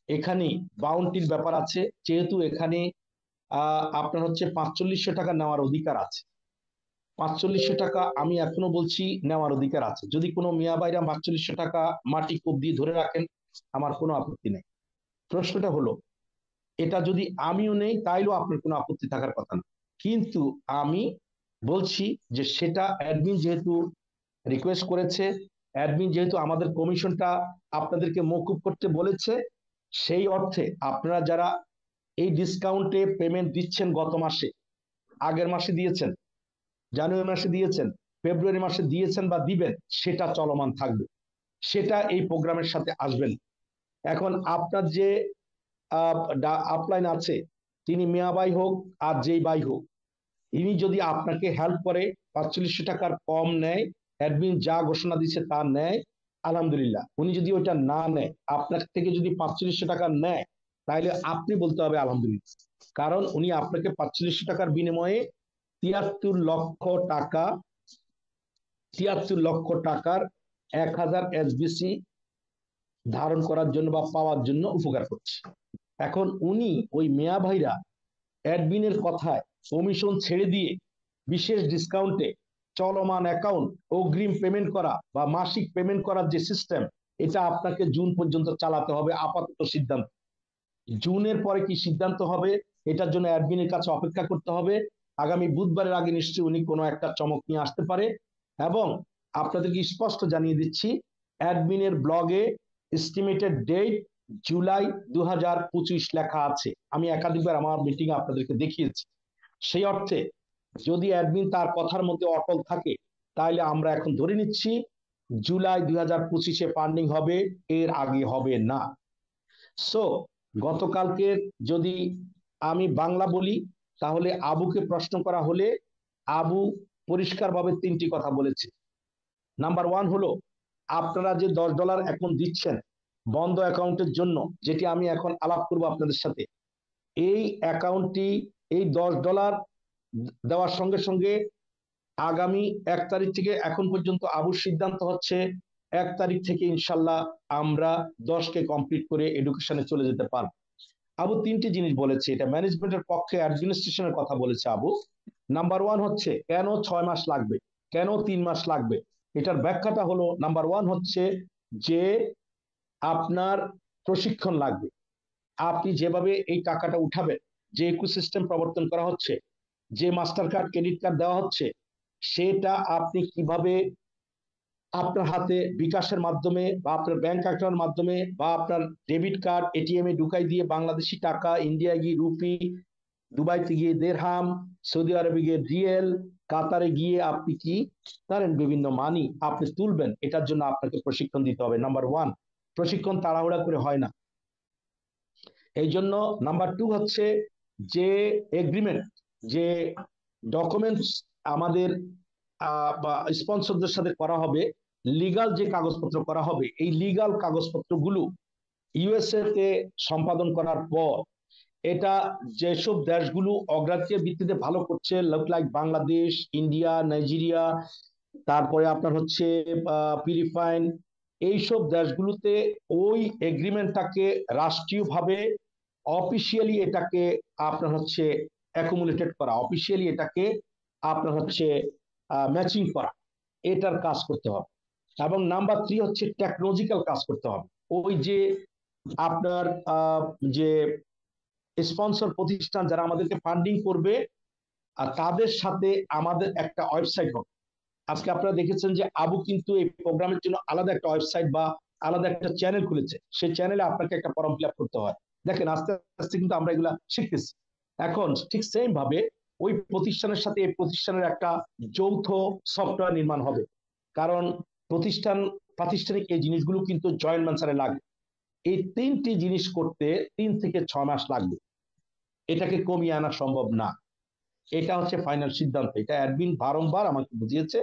এখানে বাউন্টির ব্যাপার আছে, যেহেতু এখানে আপনার হচ্ছে 4500 টাকা নেওয়ার অধিকার আছে, 4500 টাকা আমি এখনো বলছি নেওয়ার অধিকার আছে। যদি কোনো মিয়া ভাইরা 4500 টাকা মাটি কোপ দিয়ে ধরে রাখেন আমার কোনো আপত্তি নেই। প্রশ্নটা হলো, এটা যদি আমিও নেই তাইলেও আপনার কোনো আপত্তি থাকার কথা না, কিন্তু আমি বলছি যে সেটা অ্যাডমিন যেহেতু রিকোয়েস্ট করেছে, অ্যাডমিন যেহেতু আমাদের কমিশনটা আপনাদেরকে মওকুফ করতে বলেছে, সেই অর্থে আপনারা যারা এই ডিসকাউন্টে পেমেন্ট দিচ্ছেন, গত মাসে, আগের মাসে দিয়েছেন, জানুয়ারি মাসে দিয়েছেন, ফেব্রুয়ারি মাসে দিয়েছেন বা দিবেন, সেটা চলমান থাকবে, সেটা এই প্রোগ্রামের সাথে আসবেন। এখন আপনার যে আপলাইন আছে, তিনি মিয়া ভাই হোক আর যেই ভাই হোক, ইনি যদি আপনাকে হেল্প করে 4500 টাকার কম নেয়, অ্যাডমিন যা ঘোষণা দিচ্ছে তা নেয়, আলহামদুলিল্লাহ। উনি যদি ওইটা না নেয়, আপনার থেকে যদি 4500 টাকা নেয়, তাহলে আপনি বলতে হবে আলহামদুলিল্লাহ, কারণ উনি আপনাকে 4500 টাকার বিনিময়ে 73 লক্ষ টাকার 1000 এসবিসি ধারণ করার জন্য বা পাওয়ার জন্য উপকার করছে। এখন উনি ওই মেয়া ভাইরা অ্যাডমিনের কথায় কমিশন ছেড়ে দিয়ে বিশেষ ডিসকাউন্টে চলমান অ্যাকাউন্ট অগ্রিম পেমেন্ট করা বা মাসিক পেমেন্ট করার যে সিস্টেম, এটা আপনাকে জুন পর্যন্ত চালাতে হবে। আপাতত সিদ্ধান্ত, জুনের পরে কি সিদ্ধান্ত হবে এটার জন্য অ্যাডমিনের কাছে অপেক্ষা করতে হবে। আগামী বুধবারের আগে নিশ্চয়ই উনি কোনো একটা চমক নিয়ে আসতে পারে। এবং আপনাদেরকে স্পষ্ট জানিয়ে দিচ্ছি, অ্যাডমিনের ব্লগে এস্টিমেটেড ডেট জুলাই 2025 লেখা আছে, আমি একাধিকবার আমার মিটিং আপনাদেরকে দেখিয়েছি। সেই অর্থে যদি অ্যাডমিন তার কথার মধ্যে অটল থাকে, তাহলে আমরা এখন ধরে নিচ্ছি জুলাই 2025-এ ফান্ডিং হবে, এর আগে হবে না। সো গতকালকে যদি আমি বাংলা বলি, তাহলে আবুকে প্রশ্ন করা হলে আবু পরিষ্কারভাবে 3টি কথা বলেছে। নাম্বার 1 হলো, আপনারা যে $10 এখন দিচ্ছেন বন্ধ অ্যাকাউন্টের জন্য, যেটি আমি এখন আলাপ করবো আপনাদের সাথে, এই অ্যাকাউন্টটি এই $10 দেওয়ার সঙ্গে সঙ্গে আগামী 1 তারিখ থেকে এখন পর্যন্ত আবুর সিদ্ধান্ত হচ্ছে 1 তারিখ থেকে ইনশাল্লাহ আমরা 10কে কমপ্লিট করে এডুকেশনে চলে যেতে পারবো। আবু 3টি জিনিস বলেছে, এটা ম্যানেজমেন্টের পক্ষে অ্যাডমিনিস্ট্রেশনের কথা বলেছে আবু। নাম্বার 1 হচ্ছে কেন 6 মাস লাগবে, কেন 3 মাস লাগবে, এটার ব্যাখ্যাটা হলো, নাম্বার 1 হচ্ছে যে আপনার প্রশিক্ষণ লাগবে। আপনি যেভাবে এই টাকাটা উঠাবেন, যে ইকোসিস্টেম প্রবর্তন করা হচ্ছে, যে মাস্টার কার্ড ক্রেডিট কার্ড দেওয়া হচ্ছে, সেটা আপনি কিভাবে আপনার হাতে বিকাশের মাধ্যমে বা আপনার ব্যাংক অ্যাকাউন্টের মাধ্যমে বা আপনার ডেবিট কার্ড এটিএম এ ঢুকাই দিয়ে বাংলাদেশি টাকা, ইন্ডিয়া গি রুপি, দুবাইতে গিয়ে দেরহাম, সৌদি আরবে গিয়ে রিয়েল, কাতারে গিয়ে আপনি কি ধরেন বিভিন্ন মানি আপনি তুলবেন, এটার জন্য আপনাকে প্রশিক্ষণ দিতে হবে। নাম্বার ওয়ান, প্রশিক্ষণ তাড়াহুড়া করে হয় না। এই জন্য নাম্বার টু হচ্ছে যে এগ্রিমেন্ট, যে ডকুমেন্টস আমাদের বা স্পন্সরদের সাথে করা হবে, লিগাল যে কাগজপত্র করা হবে, এই লিগাল কাগজপত্রগুলো ইউএসএ তে সম্পাদন করার পর এটা যেসব দেশগুলো অগ্রাধিকার ভিত্তিতে ভালো করছে, লাইক বাংলাদেশ, ইন্ডিয়া, নাইজেরিয়া, তারপরে আপনার হচ্ছে ফিলিপাইন, এইসব দেশগুলোতে ওই এগ্রিমেন্টটাকে রাষ্ট্রীয়ভাবে অফিসিয়ালি এটাকে আপনার হচ্ছে অ্যাকুমুলেটেড করা, অফিসিয়ালি এটাকে আপনার হচ্ছে ম্যাচিং করা, এটার কাজ করতে হবে। এবং নাম্বার থ্রি হচ্ছে টেকনোলজিক্যাল কাজ করতে হবে। ওই যে আপনার যে স্পন্সর প্রতিষ্ঠান যারা আমাদেরকে ফান্ডিং করবে, আর তাদের সাথে আমাদের একটা ওয়েবসাইট হবে। আজকে আপনারা দেখেছেন যে আবু কিন্তু এই প্রোগ্রামের জন্য আলাদা একটা ওয়েবসাইট বা আলাদা একটা চ্যানেল খুলেছে, সেই চ্যানেলে আপনাকে একটা ফর্ম ফিল আপ করতে হয়। দেখেন আস্তে আস্তে কিন্তু আমরা এগুলা শিখতেছি। এখন ঠিক সেম ভাবে ওই প্রতিষ্ঠানের সাথে এই প্রতিষ্ঠানের একটা যৌথ সফটওয়্যার নির্মাণ হবে, কারণ প্রাতিষ্ঠানিক এই জিনিসগুলো কিন্তু জয়েন্ট ভেঞ্চারে লাগবে। এই তিনটি জিনিস করতে 3 থেকে 6 মাস লাগবে, এটাকে কমিয়ে আনা সম্ভব না। এটা হচ্ছে ফাইনাল সিদ্ধান্ত, এটা অ্যাডমিন বারংবার আমাকে বুঝিয়েছে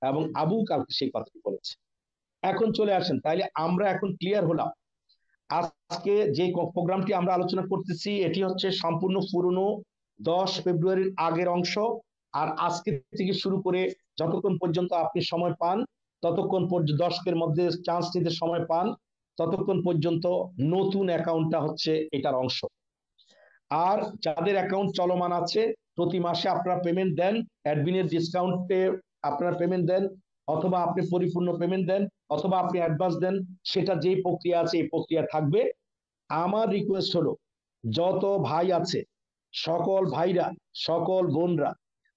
এবং আবু কালকে সেই কথাটি বলেছে। এখন চলে আসেন, তাইলে আমরা এখন ক্লিয়ার হলাম। আজকে যে প্রোগ্রামটি আমরা আলোচনা করতেছি এটি হচ্ছে সম্পূর্ণ পুরনো 10 ফেব্রুয়ারির আগের অংশ। আর আজকে থেকে শুরু করে যতক্ষণ পর্যন্ত আপনি সময় পান, ততক্ষণ পর্যন্ত 10 মধ্যে চান্স নিতে সময় পান, ততক্ষণ পর্যন্ত নতুন অ্যাকাউন্টটা হচ্ছে এটার অংশ। আর যাদের অ্যাকাউন্ট চলমান আছে, প্রতি মাসে আপনারা পেমেন্ট দেন, অ্যাডমিনের ডিসকাউন্টে আপনারা পেমেন্ট দেন, অথবা আপনি পরিপূর্ণ পেমেন্ট দেন, অথবা আপনি অ্যাডভান্স দেন, সেটা যেই প্রক্রিয়া আছে এই প্রক্রিয়া থাকবে। আমার রিকোয়েস্ট হলো যত ভাই আছে, সকল ভাইরা, সকল বোনরা,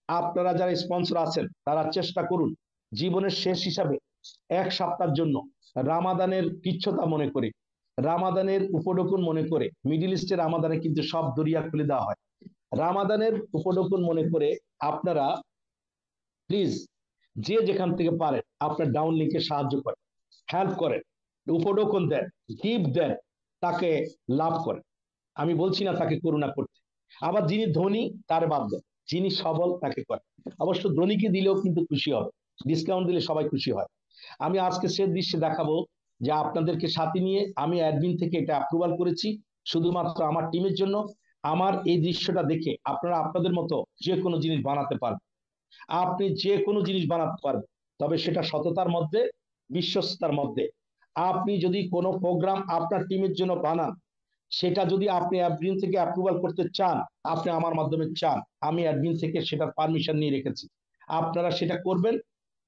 আপনারা যারা স্পন্সর আছেন তারা চেষ্টা করুন জীবনের শেষ হিসাবে 1 সপ্তাহের জন্য রামাদানের কিচ্ছতা মনে করে, রামাদানের উপঢৌকন মনে করে, মিডিল ইস্টের রামাদানে কিন্তু সব দরিয়া খুলে দেওয়া হয়, রামাদানের উপঢৌকন মনে করে আপনারা প্লিজ যে যেখান থেকে পারেন আপনার ডাউন লিঙ্কে সাহায্য করেন, হেল্প করেন, উপঢৌকন দেন, গিফট দেন, তাকে লাভ করেন। আমি বলছি না তাকে করুণা করতে। আবার যিনি ধনী তার বাদ দেন, যিনি সবল তাকে করেন। অবশ্য ধনীকে দিলেও কিন্তু খুশি হবে, ডিসকাউন্ট দিলে সবাই খুশি হয়। আমি আজকে সে দৃশ্যে দেখাবো যে আপনাদেরকে সাথে নিয়ে আমি অ্যাডমিন থেকে এটা অ্যাপ্রুভাল করেছি শুধুমাত্র আমার টিমের জন্য। আমার এই দৃশ্যটা দেখে আপনারা আপনাদের মতো যে কোনো জিনিস বানাতে পারবেন, আপনি যে কোনো জিনিস বানাতে পারবেন, তবে সেটা সততার মধ্যে, বিশ্বস্ততার মধ্যে। আপনি যদি কোনো প্রোগ্রাম আপনার টিমের জন্য বানান, সেটা যদি আপনি অ্যাডমিন থেকে অ্যাপ্রুভাল করতে চান, আপনি আমার মাধ্যমে চান, আমি অ্যাডমিন থেকে সেটার পারমিশন নিয়ে রেখেছি, আপনারা সেটা করবেন।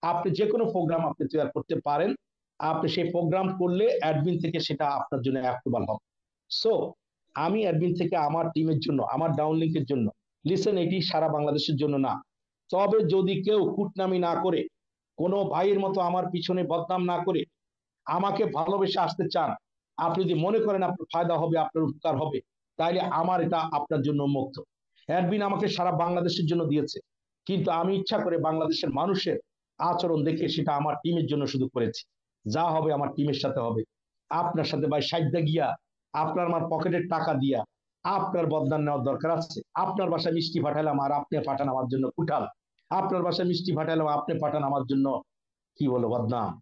আপনি যে কোনো প্রোগ্রাম আপনি তৈরি করতে পারেন, আপনি সেই প্রোগ্রাম করলে অ্যাডমিন থেকে সেটা আপনার জন্য অ্যাপ্রুভাল হবে। সো আমি অ্যাডমিন থেকে আমার টিমের জন্য, আমার ডাউন লিঙ্কের জন্য, লিসেন, এটি সারা বাংলাদেশের জন্য না। তবে যদি কেউ কুটনামি না করে, কোনো ভাইয়ের মতো আমার পিছনে বদনাম না করে আমাকে ভালোবেসে আসতে চান, আপনি যদি মনে করেন আপনার ফায়দা হবে, আপনার উপকার হবে, তাইলে আমার এটা আপনার জন্য মুক্ত। অ্যাডমিন আমাকে সারা বাংলাদেশের জন্য দিয়েছে, কিন্তু আমি ইচ্ছা করে বাংলাদেশের মানুষের আচরণ দেখে সেটা আমার টিমের জন্য শুধু করেছি। যা হবে আমার টিমের সাথে হবে। আপনার সাথে ভাই সাইডটা গিয়া আপনার আমার পকেটের টাকা দিয়া আপনার বদনাম নেওয়ার দরকার আছে? আপনার বাসায় মিষ্টি পাঠালাম আর আপনি পাঠান আমার জন্য কুঠাল, আপনার বাসায় মিষ্টি পাঠালাম আপনি পাঠান আমার জন্য কি বলো বদনাম।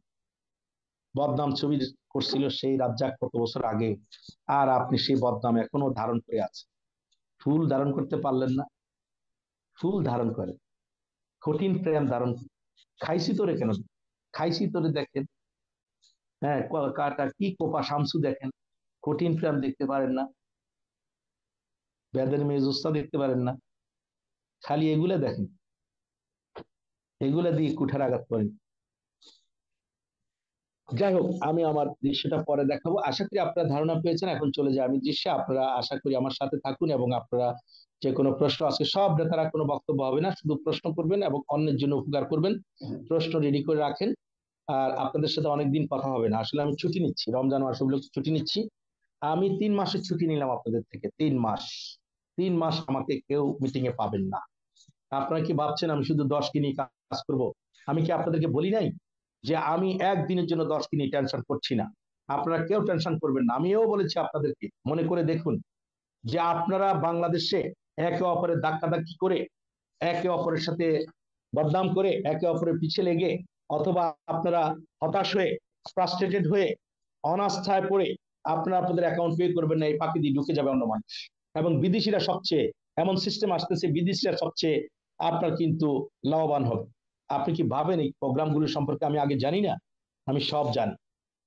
বদনাম ছবি করছিল সেই রাজ্জাক কত বছর আগে, আর আপনি সেই বদনাম এখনো ধারণ করে আছেন। ফুল ধারণ করতে পারলেন না, ফুল ধারণ করেন, কঠিন প্রেম ধারণ করেন। খাইছি তোরে কেন, খাইছি তোরে দেখেন, হ্যাঁ কাটা কি কোপা শামসু দেখেন, কঠিন প্রেম দেখতে পারেন না, বেদের মেজুস্তা দেখতে পারেন না, খালি এগুলা দেখেন, এগুলা দিয়ে কুঠার আঘাত করেন। যাই হোক, আমি আমার দৃশ্যটা পরে দেখাবো। আশা করি আপনারা ধারণা পেয়েছেন। এখন চলে যায় আমি দৃশ্যে, আপনারা আশা করি আমার সাথে থাকুন এবং আপনারা যে কোনো প্রশ্ন, আজকে সব নেতারা কোনো বক্তব্য হবে না, শুধু প্রশ্ন করবেন এবং অন্যের জন্য উপকার করবেন। প্রশ্ন রেডি করে রাখেন। আর আপনাদের সাথে অনেকদিন কথা হবে না, আসলে আমি ছুটি নিচ্ছি, রমজান মাস ছুটি নিচ্ছি। আমি 3 মাসের ছুটি নিলাম আপনাদের থেকে, 3 মাস। 3 মাস আমাকে কেউ মিটিং এ পাবেন না। আপনারা কি ভাবছেন আমি শুধু 10কে নিয়ে কাজ করব? আমি কি আপনাদেরকে বলি নাই যে আমি একদিনের জন্য 10কে নিয়ে টেনশন করছি না? আপনারা কেউ টেনশন করবেন না। আমিও বলেছি আপনাদেরকে, মনে করে দেখুন যে আপনারা বাংলাদেশে একে অপরের ধাক্কাধাক্কি করে, একে অপরের সাথে বদনাম করে, একে অপরের পিছিয়ে লেগে, অথবা আপনারা হতাশ হয়ে, ফ্রাস্ট্রেটেড হয়ে, অনাস্থায় পড়ে আপনারা আপনাদের অ্যাকাউন্ট পে করবেন না, এই ফাঁকি দিয়ে ঢুকে যাবে অন্য মানুষ। এবং বিদেশিরা সবচেয়ে, এমন সিস্টেম আসতেছে, বিদেশিরা সবচেয়ে আপনার কিন্তু লাভবান হবে। আপনি কি ভাবেন এই প্রোগ্রামগুলো সম্পর্কে আমি আগে জানি না? আমি সব জানি,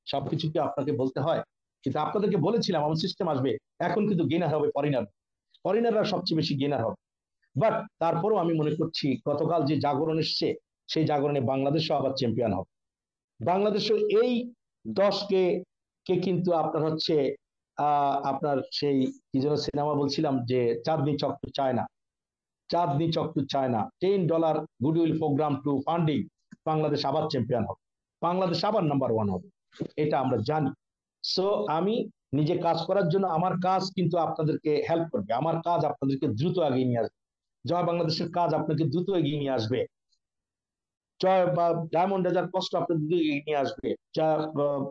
সবকিছু কি আপনাকে বলতে হয়? কিন্তু আপনাদেরকে বলেছিলাম এমন সিস্টেম আসবে। এখন কিন্তু গেনার হবে ফরেনার, ফরেনাররা সবচেয়ে বেশি গেনার হবে। বাট তারপরেও আমি মনে করছি গতকাল যে জাগরণ এসছে, সেই জাগরণে বাংলাদেশও আবার চ্যাম্পিয়ন হবে। বাংলাদেশও এই 10কে কে কিন্তু আপনার হচ্ছে আপনার সেই কি যেন সিনেমা বলছিলাম যে Chandni Chowk to China, Chandni Chowk to China, $10 goodwill programme to funding, Bangladesh আবার চ্যাম্পিয়ন হবে, বাংলাদেশ আবার নাম্বার 1 হবে, এটা আমরা জানি। সো আমি নিজে কাজ করার জন্য, আমার কাজ কিন্তু আপনাদেরকে হেল্প করবে, আমার কাজ আপনাদেরকে দ্রুত এগিয়ে নিয়ে আসবে, জয় বাংলাদেশের কাজ আপনাকে দ্রুত এগিয়ে নিয়ে আসবে, জয় বা ডায়মন্ড রাজার কষ্ট আপনাদের দ্রুত এগিয়ে নিয়ে আসবে, যা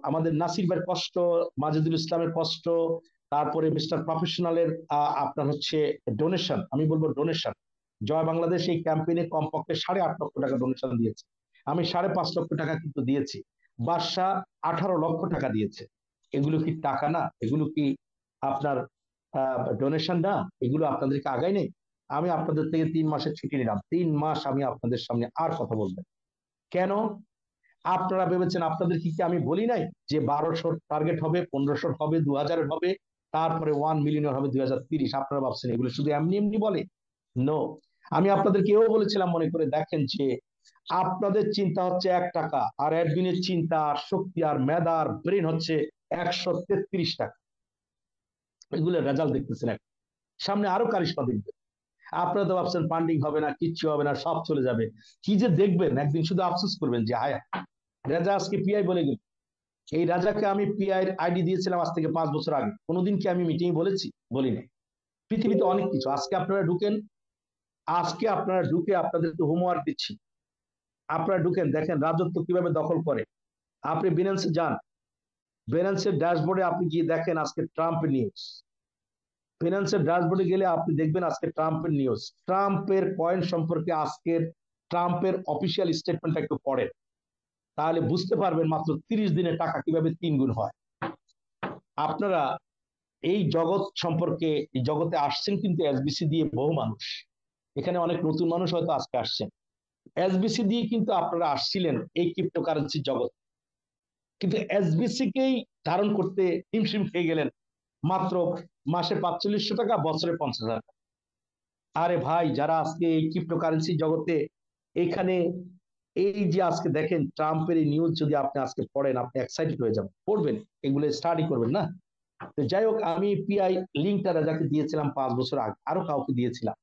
আমাদের নাসির ভাইয়ের কষ্ট, মাজেদুল ইসলামের কষ্ট, তারপরে মিস্টার প্রফেশনালের আপনার হচ্ছে ডোনেশন, আমি বলবো ডোনেশন। জয় বাংলাদেশ এই ক্যাম্পেইনে কমপক্ষে 8.5 লক্ষ টাকা ডোনেশন দিয়েছে, আমি 5.5 লক্ষ টাকা কিন্তু দিয়েছি, বাদশা 18 লক্ষ টাকা দিয়েছে। এগুলো কি টাকা না? এগুলো কি আপনার ডোনেশন না? এগুলো আপনাদেরকে আগায় নেই? আমি আপনাদের থেকে 3 মাসের ছুটি নিলাম, 3 মাস আমি আপনাদের সামনে আর কথা বলবো না। কেন? আপনারা ভেবেছেন আপনাদের কি আমি বলি নাই যে 1200 টার্গেট হবে, 1500 হবে, 2000 হবে, তারপরে 1 মিলিয়ন হবে 2030? আপনারা ভাবছেন এগুলো শুধু এমনি এমনি বলে? নো। আমি আপনাদেরকে এও বলেছিলাম, মনে করে দেখেন, যে আপনাদের চিন্তা হচ্ছে 1 টাকা, আর অ্যাডমিনের চিন্তা আর শক্তি আর মেধা আর ব্রেন হচ্ছে 133 টাকা। এগুলো রেজাল্ট দেখতেছেন, সামনে আরো কারিশমা দেখবেন। আপনারা তো ভাবছেন ফান্ডিং হবে না, কিচ্ছু হবে না, সব চলে যাবে। কি যে দেখবেন, একদিন শুধু আফসোস করবেন যে হায়, রাজা আজকে পিআই বলে গেল। এই রাজাকে আমি পিআই আইডি দিয়েছিলাম আজ থেকে 5 বছর আগে, কোনোদিন কি আমি মিটিং বলেছি? বলি নাই। পৃথিবীতে অনেক কিছু, আজকে আপনারা ঢুকেন, আজকে আপনারা ঢুকে আপনাদেরকে হোমওয়ার্ক দিচ্ছি, আপনারা ঢুকেন, দেখেন রাজত্ব কিভাবে দখল করে। আপনি বিনান্সে যান, বিনান্সের ড্যাশবোর্ডে আপনি গিয়ে দেখেন আজকে ট্রাম্পের নিউজ, ফিনান্সের ড্যাশবোর্ডে গেলে আপনি দেখবেন আজকে ট্রাম্পের নিউজ, ট্রাম্পের কয়েন সম্পর্কে আজকের ট্রাম্পের অফিসিয়াল স্টেটমেন্টটা একটু পড়েন, তাহলে বুঝতে পারবেন মাত্র 30 দিনে টাকা কিভাবে 3 গুণ হয়। আপনারা এই জগৎ সম্পর্কে, এই জগতে আসছেন কিন্তু এসবিসি দিয়ে বহু মানুষ, এখানে অনেক নতুন মানুষ হয়তো আজকে আসছেন, এসবিসি দিয়ে কিন্তু আপনারা আসছিলেন এই ক্রিপ্টোকারেন্সি জগৎ, কিন্তু এসবিসি কেই ধারণ করতে হিমশিম খেয়ে গেলেন মাত্র মাসে 4500 টাকা, বছরে 50,000 টাকা। আরে ভাই, যারা আজকে এই ক্রিপ্টোকারেন্সি জগতে এখানে, এই যে আজকে দেখেন ট্রাম্পের এই নিউজ যদি আপনি আজকে পড়েন, আপনি এক্সাইটেড হয়ে যাবেন, পড়বেন, এগুলো স্টাডি করবেন না? তো যাই হোক, আমি পিআই লিঙ্কটা রাজাকে দিয়েছিলাম 5 বছর আগে, আরো কাউকে দিয়েছিলাম।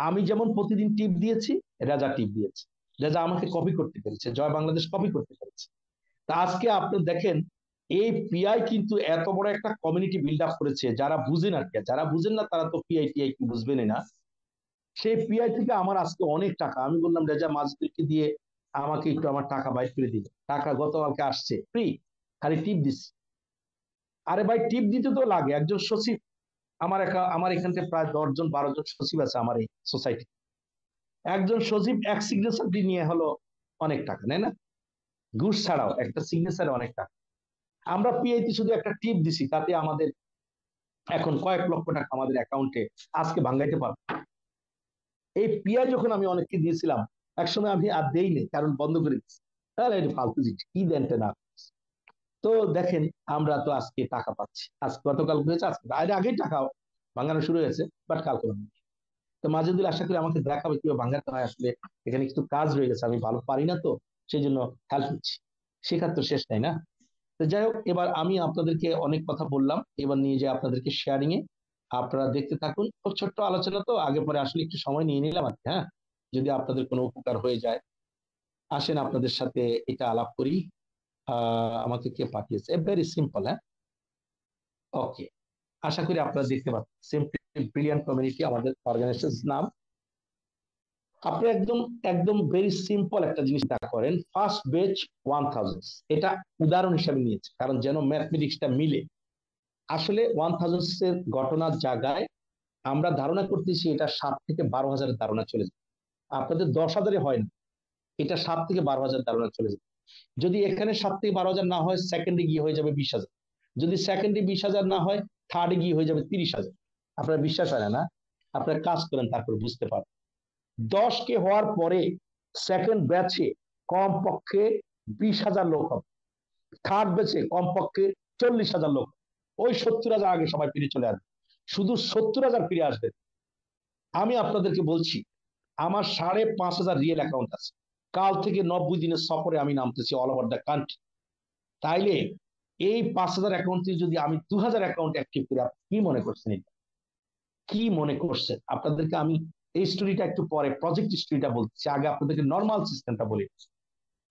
আমি যেমন প্রতিদিন টিপ দিয়েছি, রাজা টিপ দিয়েছে, রাজা আমাকে কপি করতে পেরেছে, জয় বাংলাদেশ কপি করতে পেরেছে। তা আজকে আপনি দেখেন এই পিআই কিন্তু এত বড় একটা কমিউনিটি বিল্ড আপ করেছে, যারা বুঝেন আর কি, যারা বুঝেন না তারা তো পিআই টিআই কি বুঝবেনই না। সেই পিআই থেকে আমার আজকে অনেক টাকা, আমি বললাম রেজা মাজদুরকে দিয়ে আমাকে একটু আমার টাকা বাইর করে দিল, টাকা গতকালকে আসছে ফ্রি, খালি টিপ দিচ্ছি। আরে ভাই, টিপ দিতে তো লাগে, একজন সচিব, আমার এখান থেকে প্রায় 10 জন 12 জন সচিব আছে আমার এই সোসাইটি, একজন সচিব এক সিগনেচার নিয়ে হলো অনেক টাকা, তাই না? ঘুষ ছাড়াও একটা সিগনেচারে অনেক টাকা। আমরা পিআইতে শুধু একটা টিপ দিছি, তাতে আমাদের এখন কয়েক লক্ষ টাকা আমাদের অ্যাকাউন্টে আজকে ভাঙাইতে পারবো। এই পিআই যখন আমি অনেককে দিয়েছিলাম, একসময় আমি আর দেইনি, কারণ বন্ধ করে দিচ্ছি, তাহলে এটা ফালতু জিনিস, কি দেন না। তো দেখেন আমরা তো আজকে টাকা পাচ্ছি, আজকে গতকাল হয়েছে, আজকে আগেই টাকা ভাঙানো শুরু হয়েছে, বাট কালকে ভাঙবে। তো মাজেদুল আশা করি আমাকে দেখাবে কিভাবে ভাঙাতে হয়, আসলে এখানে কিছু কাজ রয়ে গেছে, আমি ভালো পারি না, তো সেই জন্য হেল্প নিচ্ছি, শেখার তো শেষ নাই না। তো যাই হোক, এবার আমি আপনাদেরকে অনেক কথা বললাম, এবার নিয়ে যে আপনাদেরকে শেয়ারিং এ, আপনারা দেখতে থাকুন। খুব ছোট্ট আলোচনা তো, আগে পরে আসলে একটু সময় নিয়ে নিলাম আর কি। হ্যাঁ, যদি আপনাদের কোনো উপকার হয়ে যায়, আসেন আপনাদের সাথে এটা আলাপ করি। আমাকে কে পাঠিয়েছে? Very simple. হ্যাঁ, ওকে, আশা করি আপনারা দেখতে পাচ্ছেন। ব্রিলিয়ান্ট কমিউনিটি আমাদের অর্গানাইজেশন নাম। আপনি একদম একদম ভেরি সিম্পল একটা জিনিস করেন, ফার্স্ট বেচ 1000, এটা উদাহরণ হিসাবে নিয়েছে কারণ যেন ম্যাথমেটিক্সটা মিলে। আসলে 1000 এর ঘটনার জায়গায় আমরা ধারণা করতেছি এটা 7 থেকে 12,000 ধারণা চলে যায়। আপনাদের 10,000 হয় না, এটা 7 থেকে 12,000 ধারণা চলে যায়। যদি এখানে 7 থেকে 12,000 না হয়, সেকেন্ডে গিয়ে হয়ে যাবে 20,000। যদি সেকেন্ডে 20,000 না হয়, থার্ডে গিয়ে হয়ে যাবে 30,000। আপনার বিশ্বাস হয় না? আপনারা কাজ করেন, তারপর বুঝতে পারবেন। 10 কে হওয়ার পরে সেকেন্ড ব্যাচে কমপক্ষে 20,000 লোক হবে, থার্ড ব্যাচে কমপক্ষে 40,000 লোক। ওই 70,000 আগে সবাই ফিরে চলে আসবে, শুধু 70,000 ফিরে আসবে। আমি আপনাদেরকে বলছি, আমার 5,500 রিয়েল অ্যাকাউন্ট আছে। কাল থেকে 90 দিনের সফরে আমি নামতেছি অল ওভার দ্য কান্ট্রি। তাইলে এই 5,000 অ্যাকাউন্ট থেকে যদি আমি 2,000 অ্যাকাউন্ট অ্যাক্টিভ করি, আপনি কি মনে করছেন? কি মনে করছেন? আপনাদেরকে আমি এই স্টোরিটা একটু পরে প্রজেক্ট স্টোরিটা বলছি, আগে আপনাদেরকে নর্মাল সিস্টেমটা বলি।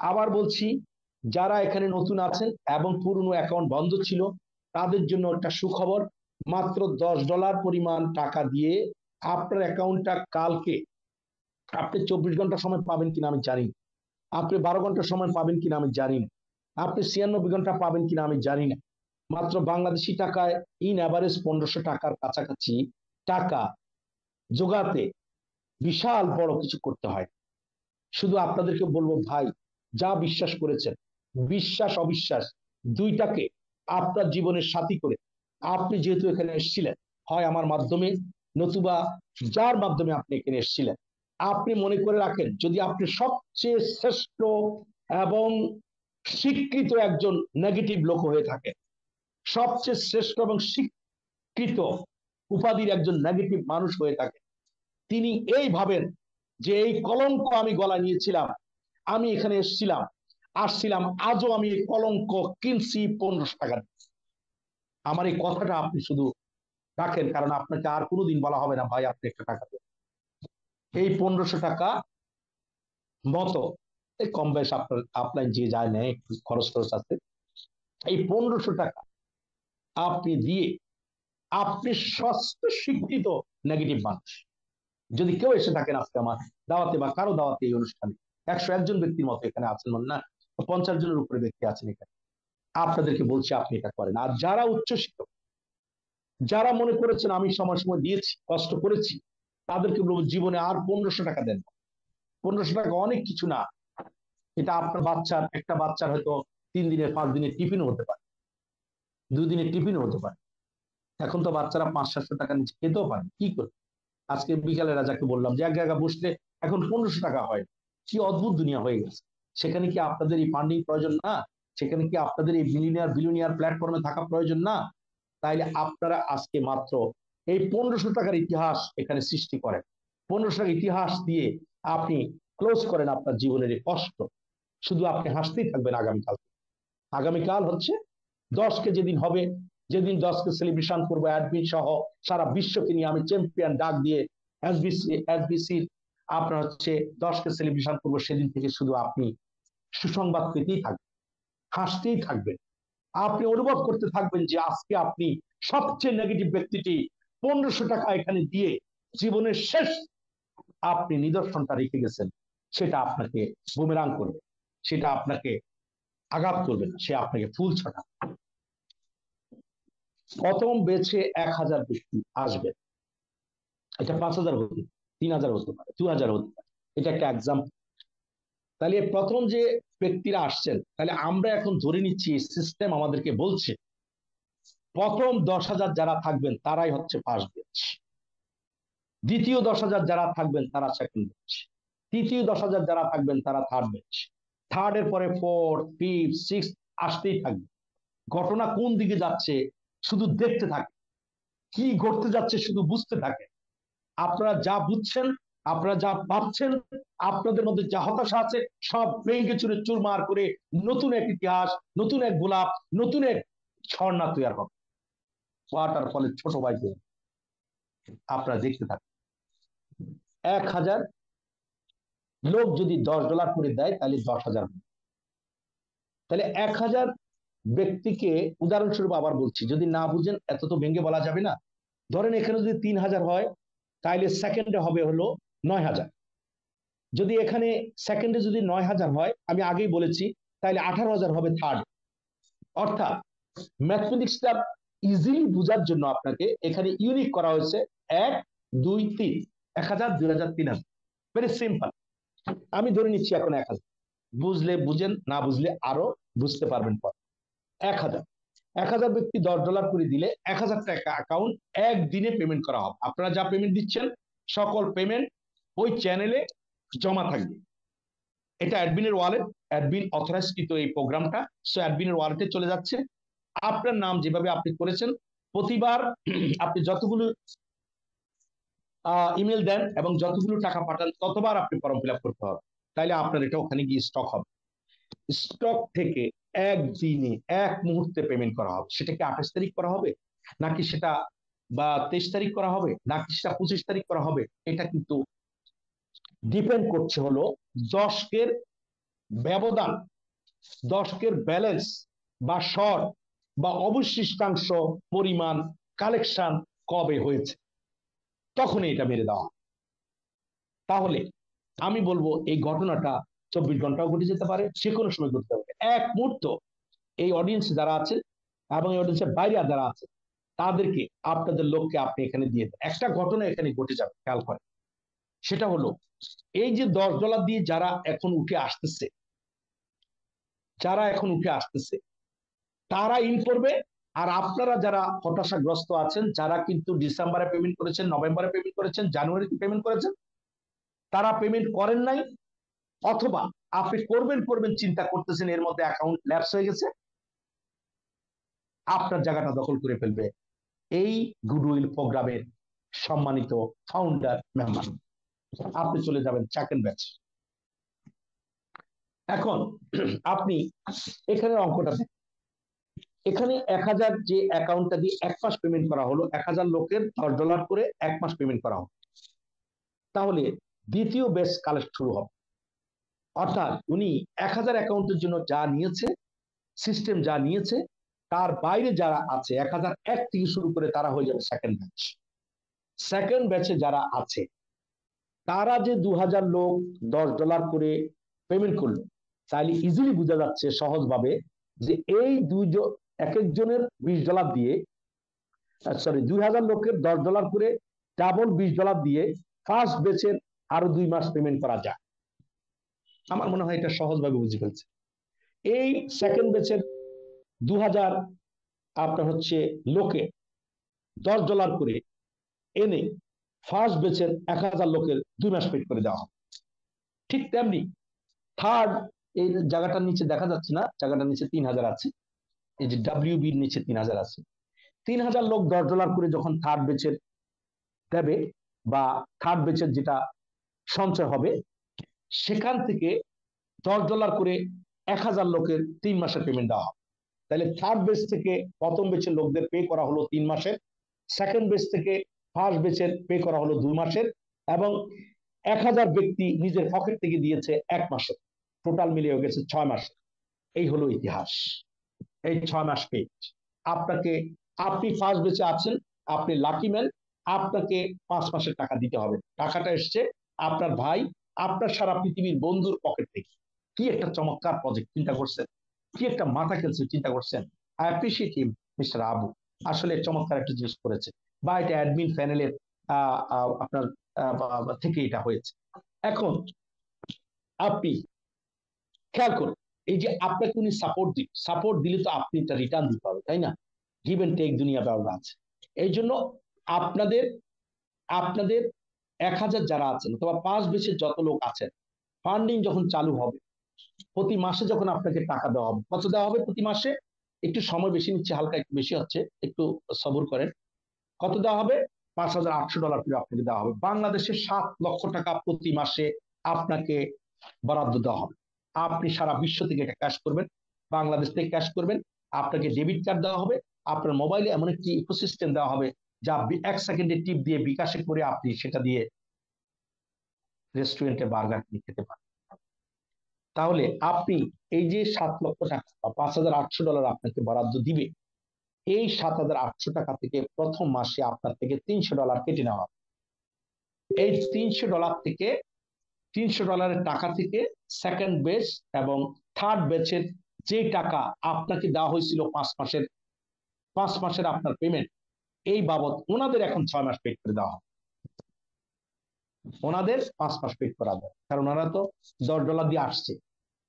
আবার বলছি, যারা এখানে নতুন আছেন এবং পুরনো অ্যাকাউন্ট বন্ধ ছিল, তাদের জন্য একটা সুখবর। মাত্র $10 পরিমাণ টাকা দিয়ে আপনার অ্যাকাউন্টটা কালকে, আপনি 24 ঘন্টা সময় পাবেন কিনা আমি জানি না, আপনি 12 ঘন্টা সময় পাবেন কিনা আমি জানি না, আপনি 96 ঘন্টা পাবেন কিনা আমি জানি না। মাত্র বাংলাদেশি টাকায় ইন অ্যাভারেজ 1500 টাকার কাছাকাছি টাকা জোগাতে বিশাল বড় কিছু করতে হয়। শুধু আপনাদেরকে বলবো ভাই, যা বিশ্বাস করেছেন, বিশ্বাস অবিশ্বাস দুইটাকে আপনার জীবনের সাথী করে আপনি যেহেতু এখানে এসেছিলেন, হয় আমার মাধ্যমে নতুবা যার মাধ্যমে আপনি এখানে এসেছিলেন, আপনি মনে করে রাখেন, যদি আপনি সবচেয়ে শ্রেষ্ঠ এবং স্বীকৃত একজন নেগেটিভ লোক হয়ে থাকেন, সবচেয়ে শ্রেষ্ঠ এবং স্বীকৃত উপাধির একজন নেগেটিভ মানুষ হয়ে থাকেন, তিনি এই ভাবেন যে এই কলঙ্ক আমি গলা নিয়েছিলাম, আমি এখানে আসছিলাম, আজও আমি এই কলঙ্ক কিনছি 1500 টাকা। আমার এই কথাটা আপনি শুধু রাখেন, কারণ আপনাকে আর কোনোদিন বলা হবে না ভাই আপনি একটা টাকা দেন। এই 1500 টাকা মতো কম বেশ আপনার যে যায় নেয়, একটু খরচ আছে, এই 1500 টাকা আপনি দিয়ে আপনি ষষ্ঠ স্বীকৃত নেগেটিভ মানুষ। যদি কেউ এসে থাকেন আজকে আমার দাওয়াতে বা কারো দাওয়াতে এই অনুষ্ঠানে, 101 জন ব্যক্তির মতো এখানে আছেন, না 50 জনের উপরে ব্যক্তি আছেন এখানে, আপনাদেরকে বলছি আপনি এটা করেন। আর যারা উচ্চশিক্ষিত, যারা মনে করেছেন আমি সময় দিয়েছি, কষ্ট করেছি, তাদেরকে বলবো জীবনে আর 1500 টাকা দেন। 1500 টাকা অনেক কিছু না, এটা আপনার একটা বাচ্চার হয়তো 3 দিনের 5 দিনের টিফিনও হতে পারে, 2 দিনের টিফিনও হতে পারে। এখন তো বাচ্চারা 500-700 টাকা নিচে খেতেও পারে, কি করে? আজকে বিকালে রাজাকে বললাম যে এক জায়গায় বসলে এখন 1500 টাকা হয়। কি অদ্ভুত দুনিয়া হয়ে গেছে। সেখানে কি আপনাদের এই ফান্ডিং প্রয়োজন না? সেখানে কি আপনাদের এই বিলিয়নিয়ার প্ল্যাটফর্মে থাকা প্রয়োজন না? তাইলে আপনারা আজকে মাত্র এই 1500 টাকার ইতিহাস এখানে সৃষ্টি করেন। 1500 টাকার ইতিহাস দিয়ে আপনি ক্লোজ করেন আপনার জীবনের এই কষ্ট। শুধু আপনি হাসতেই থাকবেন আগামীকাল। আগামীকাল হচ্ছে 10কে যেদিন হবে, যেদিন 10কে সেলিব্রেশন করবো অ্যাডমিন সহ সারা বিশ্বকে নিয়ে, আমি চ্যাম্পিয়ন ডাক দিয়ে এসবিসির আপনার হচ্ছে 10কে সেলিব্রেশন করবো, সেদিন থেকে শুধু আপনি সুসংবাদ পেতেই থাকবেন, হাসতেই থাকবেন। আপনি অনুভব করতে থাকবেন যে আজকে আপনি সবচেয়ে নেগেটিভ ব্যক্তিটি 1500 টাকা এখানে দিয়ে জীবনের শেষ আপনি নিদর্শনটা রেখে গেছেন, সেটা আপনাকে বুমেরাং করবে, সেটা আপনাকে আঘাত করবে না, সে আপনাকে ফুল ছটা। প্রথম বেছে 1000 ব্যক্তি আসবে, এটা 5000 হতে পারে, 3000 হতে পারে, 2000 হতে পারে, এটা একটা এক্সাম্পল। তাহলে প্রথম যে ব্যক্তিরা আসছেন, তাহলে আমরা এখন ধরে নিচ্ছি সিস্টেম আমাদেরকে বলছে প্রথম 10,000 যারা থাকবেন তারাই হচ্ছে ফার্স্ট বেচ, দ্বিতীয় 10,000 যারা থাকবেন তারা সেকেন্ড বেচ, তৃতীয় 10,000 যারা থাকবেন তারা থার্ড বেচ, থার্ডের পরে ফোর্থ, ফিফথ, সিক্সথ আসতেই থাকবে। ঘটনা কোন দিকে যাচ্ছে শুধু দেখতে থাকে, কি ঘটতে যাচ্ছে শুধু বুঝতে থাকে। আপনারা যা বুঝছেন, আপনারা যা ভাবছেন, আপনাদের মধ্যে যা হতাশা আছে, সব ভেঙে চুরে চুরমার করে নতুন এক ইতিহাস, নতুন এক গোলাপ, নতুন এক ঝর্ণা তৈরি হবে। ওয়াটার ফলের ছোট ভাইকে আপনারা দেখতে থাকেন। 1000 লোক যদি $10 করে দেয় তাহলে 10,000, তাহলে 1000 ব্যক্তিকে উদাহরণস্বরূপ আবার বলছি, যদি না বুঝেন এত তো ভেঙে বলা যাবে না, ধরেন এখানে যদি 3000 হয় তাহলে সেকেন্ডে হবে হলো 9000। যদি এখানে সেকেন্ডে যদি 9000 হয়, আমি আগেই বলেছি, তাহলে 18000 হবে থার্ড। অর্থাৎ ম্যাথমেটিক্সটা ইজিলি বোঝার জন্য আপনাকে এখানে ইউনিক করা হয়েছে 1 2 3, 1000 2000 3000। Very simple. আমি ধরে নিচ্ছি এখন 1000, বুঝলে বুঝেন, না বুঝলে আরো বুঝতে পারবেন পর। 1000 1000 ব্যক্তি $10 করে দিলে 1000 টাকা অ্যাকাউন্ট একদিনে পেমেন্ট করা হবে। আপনারা যা পেমেন্ট দিচ্ছেন সকল পেমেন্ট ওই চ্যানেলে জমা থাকবে। এটা অ্যাডমিনের ওয়ালেট, অ্যাডমিন অথরাইজকৃত এই প্রোগ্রামটা, সো অ্যাডমিনের ওয়ালেটে চলে যাচ্ছে। আপনার নাম যেভাবে আপনি করেছেন প্রতিবার আপনি যতগুলো ইমেল দেন এবং যতগুলো টাকা পাঠান ততবার আপনি ফর্ম ফিল আপ করতে হবে, তাইলে আপনার এটা ওখানে গিয়ে স্টক হবে। স্টক থেকে একদিনে এক মুহূর্তে পেমেন্ট করা হবে। সেটা কি 28 তারিখ করা হবে, নাকি সেটা বা 23 তারিখ করা হবে, নাকি সেটা 25 তারিখ করা হবে, এটা কিন্তু ডিপেন্ড করছে হলো দশকের ব্যবধান, দশকের ব্যালেন্স বা শর্ট বা অবশিষ্টাংশ পরিমাণ কালেকশন কবে হয়েছে, তখনই এটা মেরে দেওয়া। তাহলে আমি বলবো এই ঘটনাটা 24 ঘন্টাও ঘটে যেতে পারে, যে কোনো সময় ঘটতে পারে। এক মুহূর্ত এই অডিয়েন্স যারা আছে এবং এই অডিয়েন্সের বাইরে যারা আছে তাদেরকে, আপনাদের লোককে আপনি এখানে দিয়ে দেন। একটা ঘটনা এখানে ঘটে যাবে, খেয়াল করেন। সেটা হলো এই যে $10 দিয়ে যারা এখন উঠে আসতেছে, যারা এখন উঠে আসতেছে তারা ইন করবে। আর আপনারা যারা হতাশাগ্রস্ত আছেন, যারা কিন্তু ডিসেম্বরে পেমেন্ট করেছেন, নভেম্বরে পেমেন্ট করেছেন, জানুয়ারিতে পেমেন্ট করেছেন, তারা পেমেন্ট করেন নাই, অথবা আপনি করবেন করবেন চিন্তা করতেছেন, এর মধ্যে অ্যাকাউন্ট ল্যাপস হয়ে গেছে, আপনার জায়গাটা দখল করে ফেলবে এই গুডউইল প্রোগ্রামের সম্মানিত ফাউন্ডার মেহমান। আপনি চলে যাবেন সেকেন্ড ব্যাচ। এখন আপনি এখানে অঙ্কটা দেখেন, এখানে 1000 যে অ্যাকাউন্টটা দিয়ে এক মাস পেমেন্ট করা হলো, 1000 লোকের $10 করে এক মাস পেমেন্ট করা হলো, তাহলে দ্বিতীয় ব্যাচ কালেক্ট শুরু হবে। অর্থাৎ উনি 1000 অ্যাকাউন্টের জন্য যা নিয়েছে, সিস্টেম যা নিয়েছে, তার বাইরে যারা আছে 1001 থেকে শুরু করে তারা হয়ে যাবে সেকেন্ড ব্যাচ। সেকেন্ড ব্যাচে যারা আছে তারা যে 2000 লোক $10 করে পেমেন্ট করলো, তাহলে ইজিলি বোঝা যাচ্ছে সহজভাবে যে এই এক একজনের $20 দিয়ে, সরি 2000 লোকের $10 করে ডাবল $20 দিয়ে ফার্স্ট ব্যাচের আরো 2 মাস পেমেন্ট করা যায়। আমার মনে হয় এটা সহজভাবে বুঝে ফেলছে। এই সেকেন্ড ব্যাচের 2000 আপনার হচ্ছে লোকে $10 করে এনে ফার্স্ট ব্যাচের 1000 লোকের 2 মাস পেড করে দেওয়া হবে। ঠিক তেমনি থার্ড, এই জায়গাটার নিচে দেখা যাচ্ছে না, জায়গাটার নিচে 3000 আছে, এই যে WB-র নিচে 3000 আছে। 3000 লোক $10 করে যখন থার্ড ব্যাচের দেবে বা থার্ড ব্যাচের যেটা সঞ্চয় হবে, সেখান থেকে $10 করে 1000 লোকের 3 মাসের পেমেন্ট দেওয়া হবে। তাহলে থার্ড বেচ থেকে প্রথম বেচের লোকদের পে করা হলো 3 মাসের, সেকেন্ড বেচ থেকে ফার্স্ট বেচের পে করা হলো 2 মাসের, এবং 1000 ব্যক্তি নিজের পকেট থেকে দিয়েছে 1 মাসের, টোটাল মিলিয়ে হয়ে গেছে 6 মাস। এই হলো ইতিহাস। এই 6 মাস পেজ আপনাকে, আপনি ফার্স্ট বেচে আছেন, আপনি লাকি ম্যান, আপনাকে 5 মাসের টাকা দিতে হবে। টাকাটা এসছে আপনার ভাই, আপনার সারা পৃথিবীর বন্ধুর পকেট থেকে। কি একটা চমৎকার প্রজেক্ট চিন্তা করছেন, কি একটা মাথা খেলছে চিন্তা করছেন। I appreciate him, mister Abu, আসলে চমৎকার একটা জিনিস করেছে, বা এটা অ্যাডমিন প্যানেলের আপনার থেকে এটা হয়েছে। এখন আপনি খেয়াল করুন, এই যে আপনাকে উনি সাপোর্ট দিলে তো আপনি এটা রিটার্ন দিতে হবে, তাই না? গিভ এন্ড টেক দুনিয়া ব্যবহার আছে। এই জন্য আপনাদের আপনাদের 1000 যারা আছেন অথবা 5 বেচের যত লোক আছেন, ফান্ডিং যখন চালু হবে, প্রতি মাসে যখন আপনাকে টাকা দেওয়া হবে, কত দেওয়া হবে প্রতি মাসে? একটু সময় বেশি নিচ্ছে, হালকা একটু বেশি হচ্ছে, একটু সবর করেন। কত দেওয়া হবে? $5800 করে আপনাকে দেওয়া হবে। বাংলাদেশে 7 লক্ষ টাকা প্রতি মাসে আপনাকে বরাদ্দ দেওয়া হবে। আপনি সারা বিশ্ব থেকে এটা ক্যাশ করবেন, বাংলাদেশ থেকে ক্যাশ করবেন, আপনাকে ডেবিট কার্ড দেওয়া হবে, আপনার মোবাইলে এমন একটি ইকোসিস্টেম দেওয়া হবে যা 1 সেকেন্ডে টিপ দিয়ে বিকাশে করে আপনি সেটা দিয়ে রেস্টুরেন্টে বার্গার কিনে খেতে পারেন। তাহলে আপনি এই যে 7 লক্ষ টাকা বা $5800 আপনাকে বরাদ্দ দিবে, এই 7,800 টাকা থেকে প্রথম মাসে আপনার থেকে $300 কেটে নেওয়া হবে। এই $300 থেকে $300 টাকা থেকে সেকেন্ড ব্যাচ এবং থার্ড ব্যাচের যে টাকা আপনাকে দেওয়া হয়েছিল 5 মাসের আপনার পেমেন্ট, এই বাবদ ওনাদের এখন 6 মাস পেড করে দেওয়া হবে। ওনাদের 5 মাস পেড করা যায়, কারণ ওনারা তো $10 দিয়ে আসছে,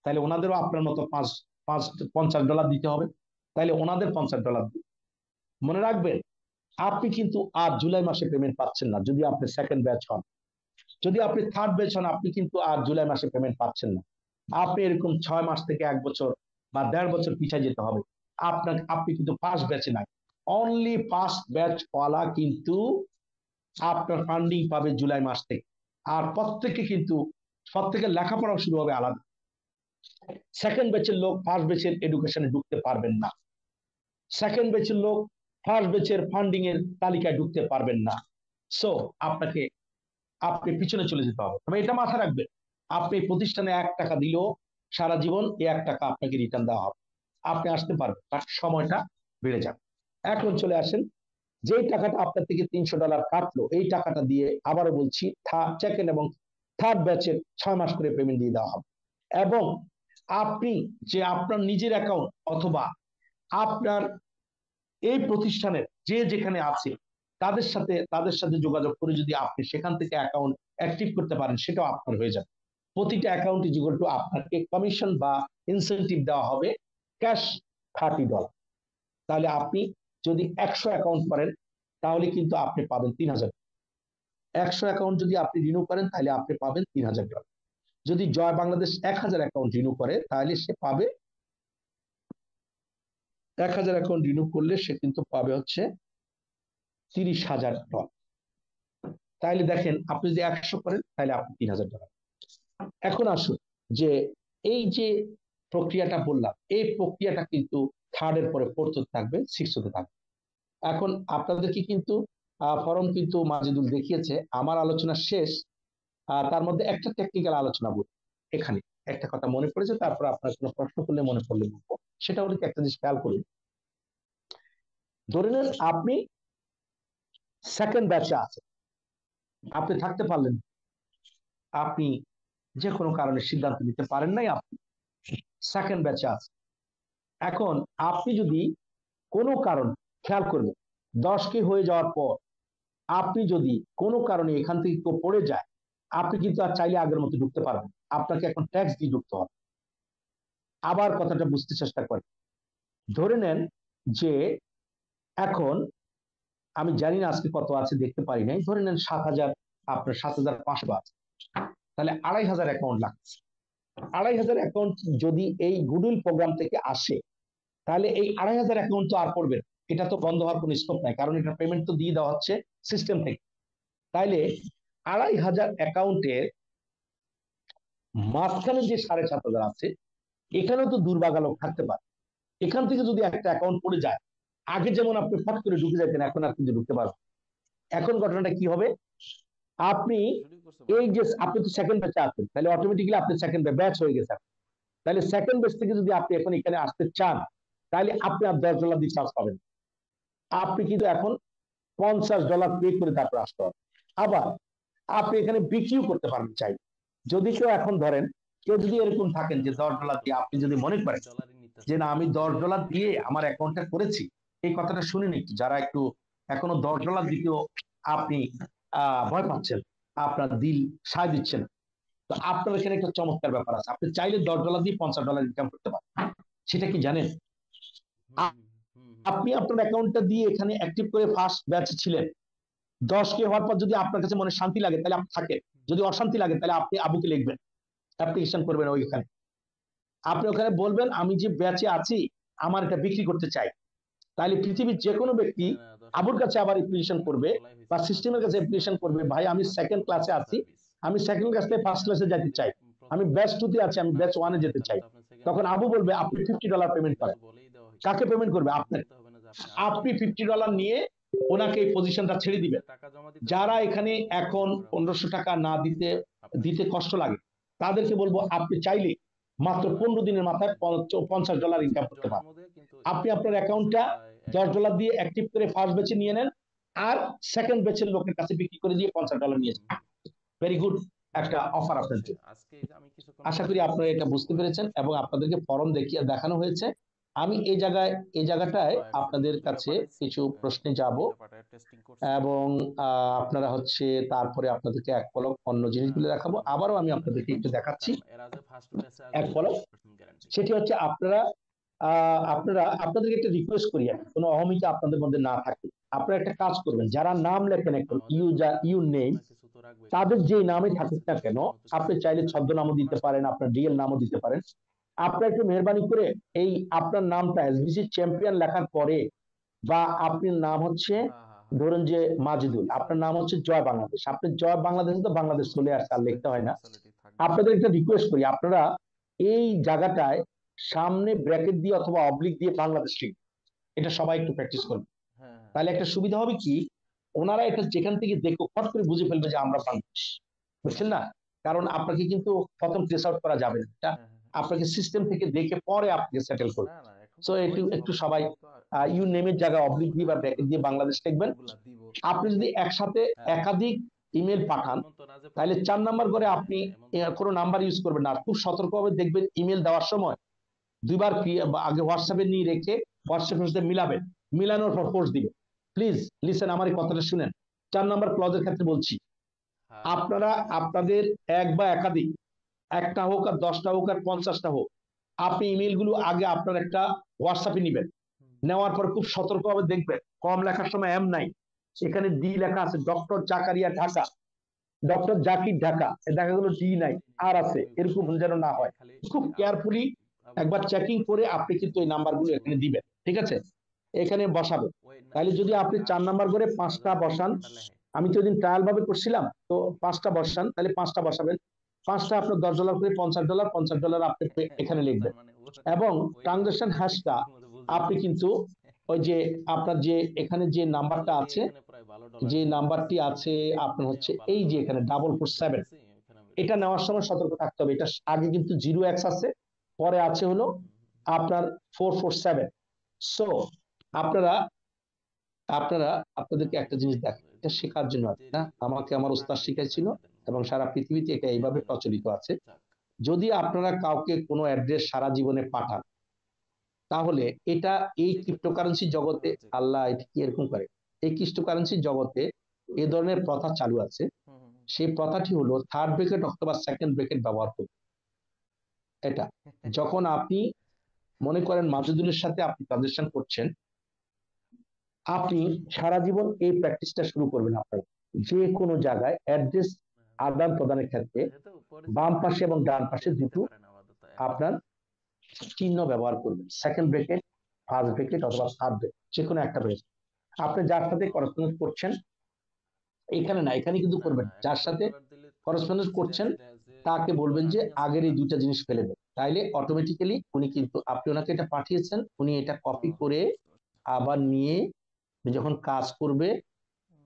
তাহলে ওনাদেরও আপনার মতো $50 দিতে হবে, তাহলে ওনাদের $50 দিন। মনে রাখবেন, আপনি কিন্তু আর জুলাই মাসে পেমেন্ট পাচ্ছেন না যদি আপনি সেকেন্ড ব্যাচ হন। যদি আপনি থার্ড ব্যাচ হন, আপনি কিন্তু আর জুলাই মাসে পেমেন্ট পাচ্ছেন না। আপনি এরকম 6 মাস থেকে 1 বছর বা 1.5 বছর পিছিয়ে যেতে হবে। আপনি কিন্তু ফার্স্ট ব্যাচে নাই। অনলি ফার্স্ট ব্যাচ ওয়ালা কিন্তু আপনার ফান্ডিং পাবে জুলাই মাস থেকে। আর প্রত্যেকের লেখাপড়া শুরু হবে আলাদা। সেকেন্ড ব্যাচের লোক ফার্স্ট ব্যাচের এডুকেশনে ঢুকতে পারবেন না। সেকেন্ড ব্যাচের লোক ফার্স্ট ব্যাচের ফান্ডিং এর তালিকায় ঢুকতে পারবেন না। সো আপনি পিছনে চলে যেতে হবে। তবে এটা মাথায় রাখবেন, আপনি প্রতিষ্ঠানে 1 টাকা দিলেও সারা জীবন এই 1 টাকা আপনাকে রিটার্ন দেওয়া হবে। আপনি আসতে পারবেন, তার সময়টা বেড়ে যাবে। এখন চলে আসেন, যে টাকাটা আপনার থেকে $300 কাটলো, এই টাকাটা দিয়ে আবারও বলছি সেকেন্ড এবং থার্ড ব্যাচের 6 মাস করে পেমেন্ট দিয়ে দেওয়া হবে। এবং আপনি যে আপনার নিজের অ্যাকাউন্ট অথবা আপনার এই প্রতিষ্ঠানের যে যেখানে আছে তাদের সাথে যোগাযোগ করে যদি আপনি সেখান থেকে অ্যাকাউন্ট অ্যাক্টিভ করতে পারেন, সেটাও আপনার হয়ে যাবে। প্রতিটা অ্যাকাউন্ট ইজ ইকুয়াল টু আপনাকে কমিশন বা ইনসেনটিভ দেওয়া হবে ক্যাশ $30। তাহলে আপনি যদি 100 অ্যাকাউন্ট করেন তাহলে কিন্তু আপনি পাবেন 3,000। 100 অ্যাকাউন্ট যদি আপনি রিনিউ করেন তাহলে আপনি পাবেন $3,000। যদি জয় বাংলাদেশ 1000 অ্যাকাউন্ট রিনিউ করে তাহলে সে পাবে 1000 অ্যাকাউন্ট রিনিউ করলে সে কিন্তু পাবে হচ্ছে $30,000। তাহলে দেখেন, আপনি যদি 100 করেন তাহলে আপনি $3,000। এখন আসুন, যে এই যে প্রক্রিয়াটা বললাম, এই প্রক্রিয়াটা কিন্তু থার্ডের পরে ফোর্থ থাকবে, সিক্স হতে থাকবে। এখন আপনাদেরকে কিন্তু ফরম কিন্তু মাজেদুল দেখিয়েছে। আমার আলোচনা শেষ, তার মধ্যে একটা টেকনিক্যাল আলোচনা বলি। এখানে একটা কথা মনে পড়েছে, তারপর আপনার কোনো প্রশ্ন করলে মনে পড়লে বলবো। সেটা হলো একটা জিনিস খেয়াল করুন, ধরে নেন আপনি সেকেন্ড ব্যাচে আছেন, আপনি থাকতে পারলেন, আপনি যে কোনো কারণে সিদ্ধান্ত নিতে পারেন নাই, আপনি সেকেন্ড ব্যাচে আছেন। এখন আপনি যদি কোনো কারণ, খেয়াল করবেন, 10কে হয়ে যাওয়ার পর আপনি যদি কোনো কারণে এখান থেকে কেউ পড়ে যায়, আপনি কিন্তু আর চাইলে আগের মতো ঢুকতে পারবেন। আপনাকে এখন ট্যাক্স দিয়ে ঢুকতে হবে। আবার কথাটা বুঝতে চেষ্টা করেন। ধরে নেন যে এখন আমি জানি না আজকে কত আছে, দেখতে পারি নাই, ধরে নেন 7,000, আপনার 7,500 আছে, তাহলে 2,500 অ্যাকাউন্ট লাগছে। 2,500 অ্যাকাউন্ট যদি এই গুডউইল প্রোগ্রাম থেকে আসে, তাহলে এই 2,500 অ্যাকাউন্ট তো আর পড়বে, এটা তো বন্ধ হওয়ার কোনো স্কোপ নাই, কারণ এটা পেমেন্ট তো দিয়ে দেওয়া হচ্ছে সিস্টেম থেকে। তাইলে 2,500 অ্যাকাউন্টের মাঝখানে যে 7,500 আছে, এখানেও তো দুর্ভাগা লোক থাকতে পারে। এখান থেকে যদি একটা অ্যাকাউন্ট পড়ে যায়, আগে যেমন আপনি ফট করে ঢুকে যেতেন, এখন আর কিন্তু ঢুকতে পারবেন। এখন ঘটনাটা কি হবে, আপনি এই যে আপনি তো সেকেন্ড ব্যাচে আছেন, তাহলে অটোমেটিক্যালি আপনি সেকেন্ড ব্যাচ হয়ে গেছেন। তাহলে সেকেন্ড ব্যাচ থেকে যদি আপনি এখন এখানে আসতে চান, তাহলে আপনি আর $10 দিয়ে চার্জ পাবেন। আপনি কিন্তু এখন $50 পে করে তারপর আসতে হবে। আবার আপনি এখানে বিক্রিও করতে পারবেন চাই। যদি কেউ এখন ধরেন, কেউ যদি এরকম থাকেন যে $10 দিয়ে, আপনি যদি মনে করেন যে না আমি $10 দিয়ে আমার অ্যাকাউন্টটা করেছি, এই কথাটা শুনেন একটু, যারা একটু এখনো $10 দিতেও আপনি ভয় পাচ্ছেন, আপনার দিল সায় দিচ্ছেন, তো আপনার এখানে একটা চমৎকার ব্যাপার আছে। আপনি চাইলে $10 দিয়ে $50 ইনকাম করতে পারেন। সেটা কি জানেন? আপনি আপনার অ্যাকাউন্টটা দিয়ে এখানে অ্যাক্টিভ করে ফার্স্ট ব্যাচে ছিলেন, 10কে হওয়ার পর যদি আপনার কাছে মনে শান্তি লাগে তাহলে আপনি থাকেন, যদি অশান্তি লাগে তাহলে আপনি আবুকে লিখবেন, অ্যাপ্লিকেশন করবেন ওইখানে। আপনি ওখানে বলবেন আমি যে ব্যাচে আছি আমার এটা বিক্রি করতে চাই। তাহলে পৃথিবীর যে কোনো ব্যক্তি আবুর কাছে আবার অ্যাপ্লিকেশন করবে বা সিস্টেমের কাছে অ্যাপ্লিকেশন করবে, ভাই আমি সেকেন্ড ক্লাসে আছি, আমি সেকেন্ড ক্লাস থেকে ফার্স্ট ক্লাসে যেতে চাই, আমি ব্যাচ 2 তে আছি, আমি ব্যাচ 1 এ যেতে চাই। তখন আবু বলবে আপনি $50 পেমেন্ট করেন। কাকে পেমেন্ট করবে? আপনার। আপনি $50 নিয়ে ওনাকে এই পজিশনটা ছেড়ে দিবেন। যারা এখানে এখন 1500 টাকা না দিতে কষ্ট লাগে, তাদেরকে বলবো আপনি চাইলে মাত্র 15 দিনের মাথায় $50 ইনকাম করতে পারেন। আপনি আপনার অ্যাকাউন্টটা $10 দিয়ে অ্যাক্টিভ করে ফার্স্ট ব্যাচে নিয়ে নেন, আর সেকেন্ড ব্যাচের লোকের কাছে বিক্রি করে দিয়ে $50 নিয়ে যান। ভেরি গুড একটা অফার আপনার জন্য। আশা করি আপনারা এটা বুঝতে পেরেছেন এবং আপনাদেরকে ফর্ম দেখানো হয়েছে। আমি এই জায়গাটায় আপনাদের কাছে কিছু প্রশ্নে যাব এবং আপনারা হচ্ছে তারপরে আপনাদেরকে এক পলক অন্য জিনিসগুলো দেখাবো। আবারও আমি আপনাদেরকে একটু দেখাচ্ছি এক পলক। সেটি হচ্ছে আপনাদেরকে একটা রিকোয়েস্ট করি, কোনো অহমিকা আপনাদের মধ্যে না থাকে। আপনারা একটা কাজ করবেন, যারা নাম লেখেন এখন ইউ নেম, তাদের যে নামে থাকুক না কেন, আপনি চাইলে ছদ্মনামও দিতে পারেন, আপনার রিয়েল নামও দিতে পারেন। আপনার একটু মেহরবানি করে এই আপনার নামটা এসবিসি চ্যাম্পিয়ন লেখার পরে, বা আপনার নাম হচ্ছে ধরুন যে মাজেদুল, আপনার নাম হচ্ছে জয় বাংলাদেশ, আপনি জয় বাংলাদেশে তো বাংলাদেশ চলে আসছে, আর লিখতে হয় না। আপনাদের একটা রিকোয়েস্ট করি, আপনারা এই জায়গাটায় সামনে ব্র্যাকেট দিয়ে অথবা অবলিক দিয়ে বাংলাদেশ লিখবেন। এটা সবাই একটু প্র্যাকটিস করবে, তাহলে একটা সুবিধা হবে কি, ওনারা এটা যেখান থেকে দেখো ফট করে বুঝে ফেলবে যে আমরা বাংলাদেশ, বুঝছেন না? কারণ আপনাকে কিন্তু প্রথম ট্রেস আউট করা যাবে না, আপনাকে সিস্টেম থেকে দেখে পরে আপনাকে সেটেল করবে। সো একটু সবাই ইউ নেমের জায়গায় অবলিক দিয়ে বা ব্র্যাকেট দিয়ে বাংলাদেশ লিখবেন। আপনি যদি একসাথে একাধিক ইমেল পাঠান, তাহলে 4 নাম্বার করে আপনি কোনো নাম্বার ইউজ করবেন না। খুব সতর্কভাবে দেখবেন ইমেল দেওয়ার সময় দুইবার আগে হোয়াটসঅ্যাপে নিয়ে রেখে হোয়াটসঅ্যাপের সাথে মিলাবেন, মিলানোর পর পোস্ট দিবেন। প্লিজ লিসেন, আমার এই কথাটা শুনেন। 4 নাম্বার ক্লজের ক্ষেত্রে বলছি, আপনারা আপনাদের এক বা একাধিক, একটা হোক আর 10টা হোক আর 50টা হোক, আপনি ইমেল গুলো আগে আপনার একটা হোয়াটসঅ্যাপে নিবেন। নেওয়ার পর খুব সতর্কভাবে দেখবেন, কম লেখার সময় এম নাই, এখানে ডি লেখা আছে, ডক্টর জাকারিয়া ঢাকা, ডক্টর জাকির ঢাকা, দেখা গেল ডি নাই আর আছে, এরকম যেন না হয়। খুব কেয়ারফুলি একবার চেকিং করে আপনি কিন্তু এই নাম্বারগুলো এখানে দিবেন, ঠিক আছে? এখানে বসাবেন। তাহলে যদি আপনি 4 নাম্বার করে 5টা বসান, আমি তো ওইদিন ট্রায়াল ভাবে করছিলাম, তো 5টা বসান, তাহলে 5টা বসাবেন। 5টা আপনার $10 করে $50, $50 আপনি এখানে লিখবেন। এবং ট্রানজাকশন হ্যাশটা আপনি কিন্তু ওই যে আপনার যে এখানে যে নাম্বারটা আছে, যে নাম্বারটি আছে আপনার হচ্ছে এই যে এখানে 447, এটা নেওয়ার সময় সতর্ক থাকতে হবে। এটা আগে কিন্তু 0x আছে, পরে আছে হলো আপনার 447। সো আপনারা আপনাদেরকে একটা জিনিস দেখেন, এটা শেখার জন্য না, আমাকে আমার ওস্তাদ শিখাইছিল এবং সারা পৃথিবীতে এটা এইভাবে প্রচলিত আছে। যদি আপনারা কাউকে কোনো অ্যাড্রেস সারা জীবনে পাঠান, তাহলে এটা এই ক্রিপ্টোকারেন্সি জগতে, আল্লাহ এটা কি এরকম করে, এই ক্রিপ্টোকারেন্সি জগতে এ ধরনের প্রথা চালু আছে। সেই প্রথাটি হলো থার্ড ব্রেকেট অথবা সেকেন্ড ব্রেকেট ব্যবহার করবে। এটা যখন আপনি মনে করেন মাজেদুলের সাথে আপনি ট্রানজাকশন করছেন, আপনি সারা জীবন এই প্র্যাকটিসটা শুরু করবেন। আপনার যে কোনো জায়গায় অ্যাড্রেস আদান প্রদানের ক্ষেত্রে বাম পাশে এবং ডান পাশে দুটো আপনার চিহ্ন ব্যবহার করবেন, সেকেন্ড ব্রেকেট, ফার্স্ট ব্রেকেট অথবা থার্ড ব্রেকেট, যে কোনো একটা ব্রেকেট। আপনি যার সাথে করেসপন্ডেন্স করছেন, এখানে না, এখানে কিন্তু করবেন, যার সাথে করেসপন্ডেন্স করছেন তাকে বলবেন যে আগের এই দুইটা জিনিস ফেলে দেন, তাইলে অটোমেটিক্যালি উনি কিন্তু, আপনি ওনাকে এটা পাঠিয়েছেন, উনি এটা কপি করে আবার নিয়ে যখন কাজ করবে,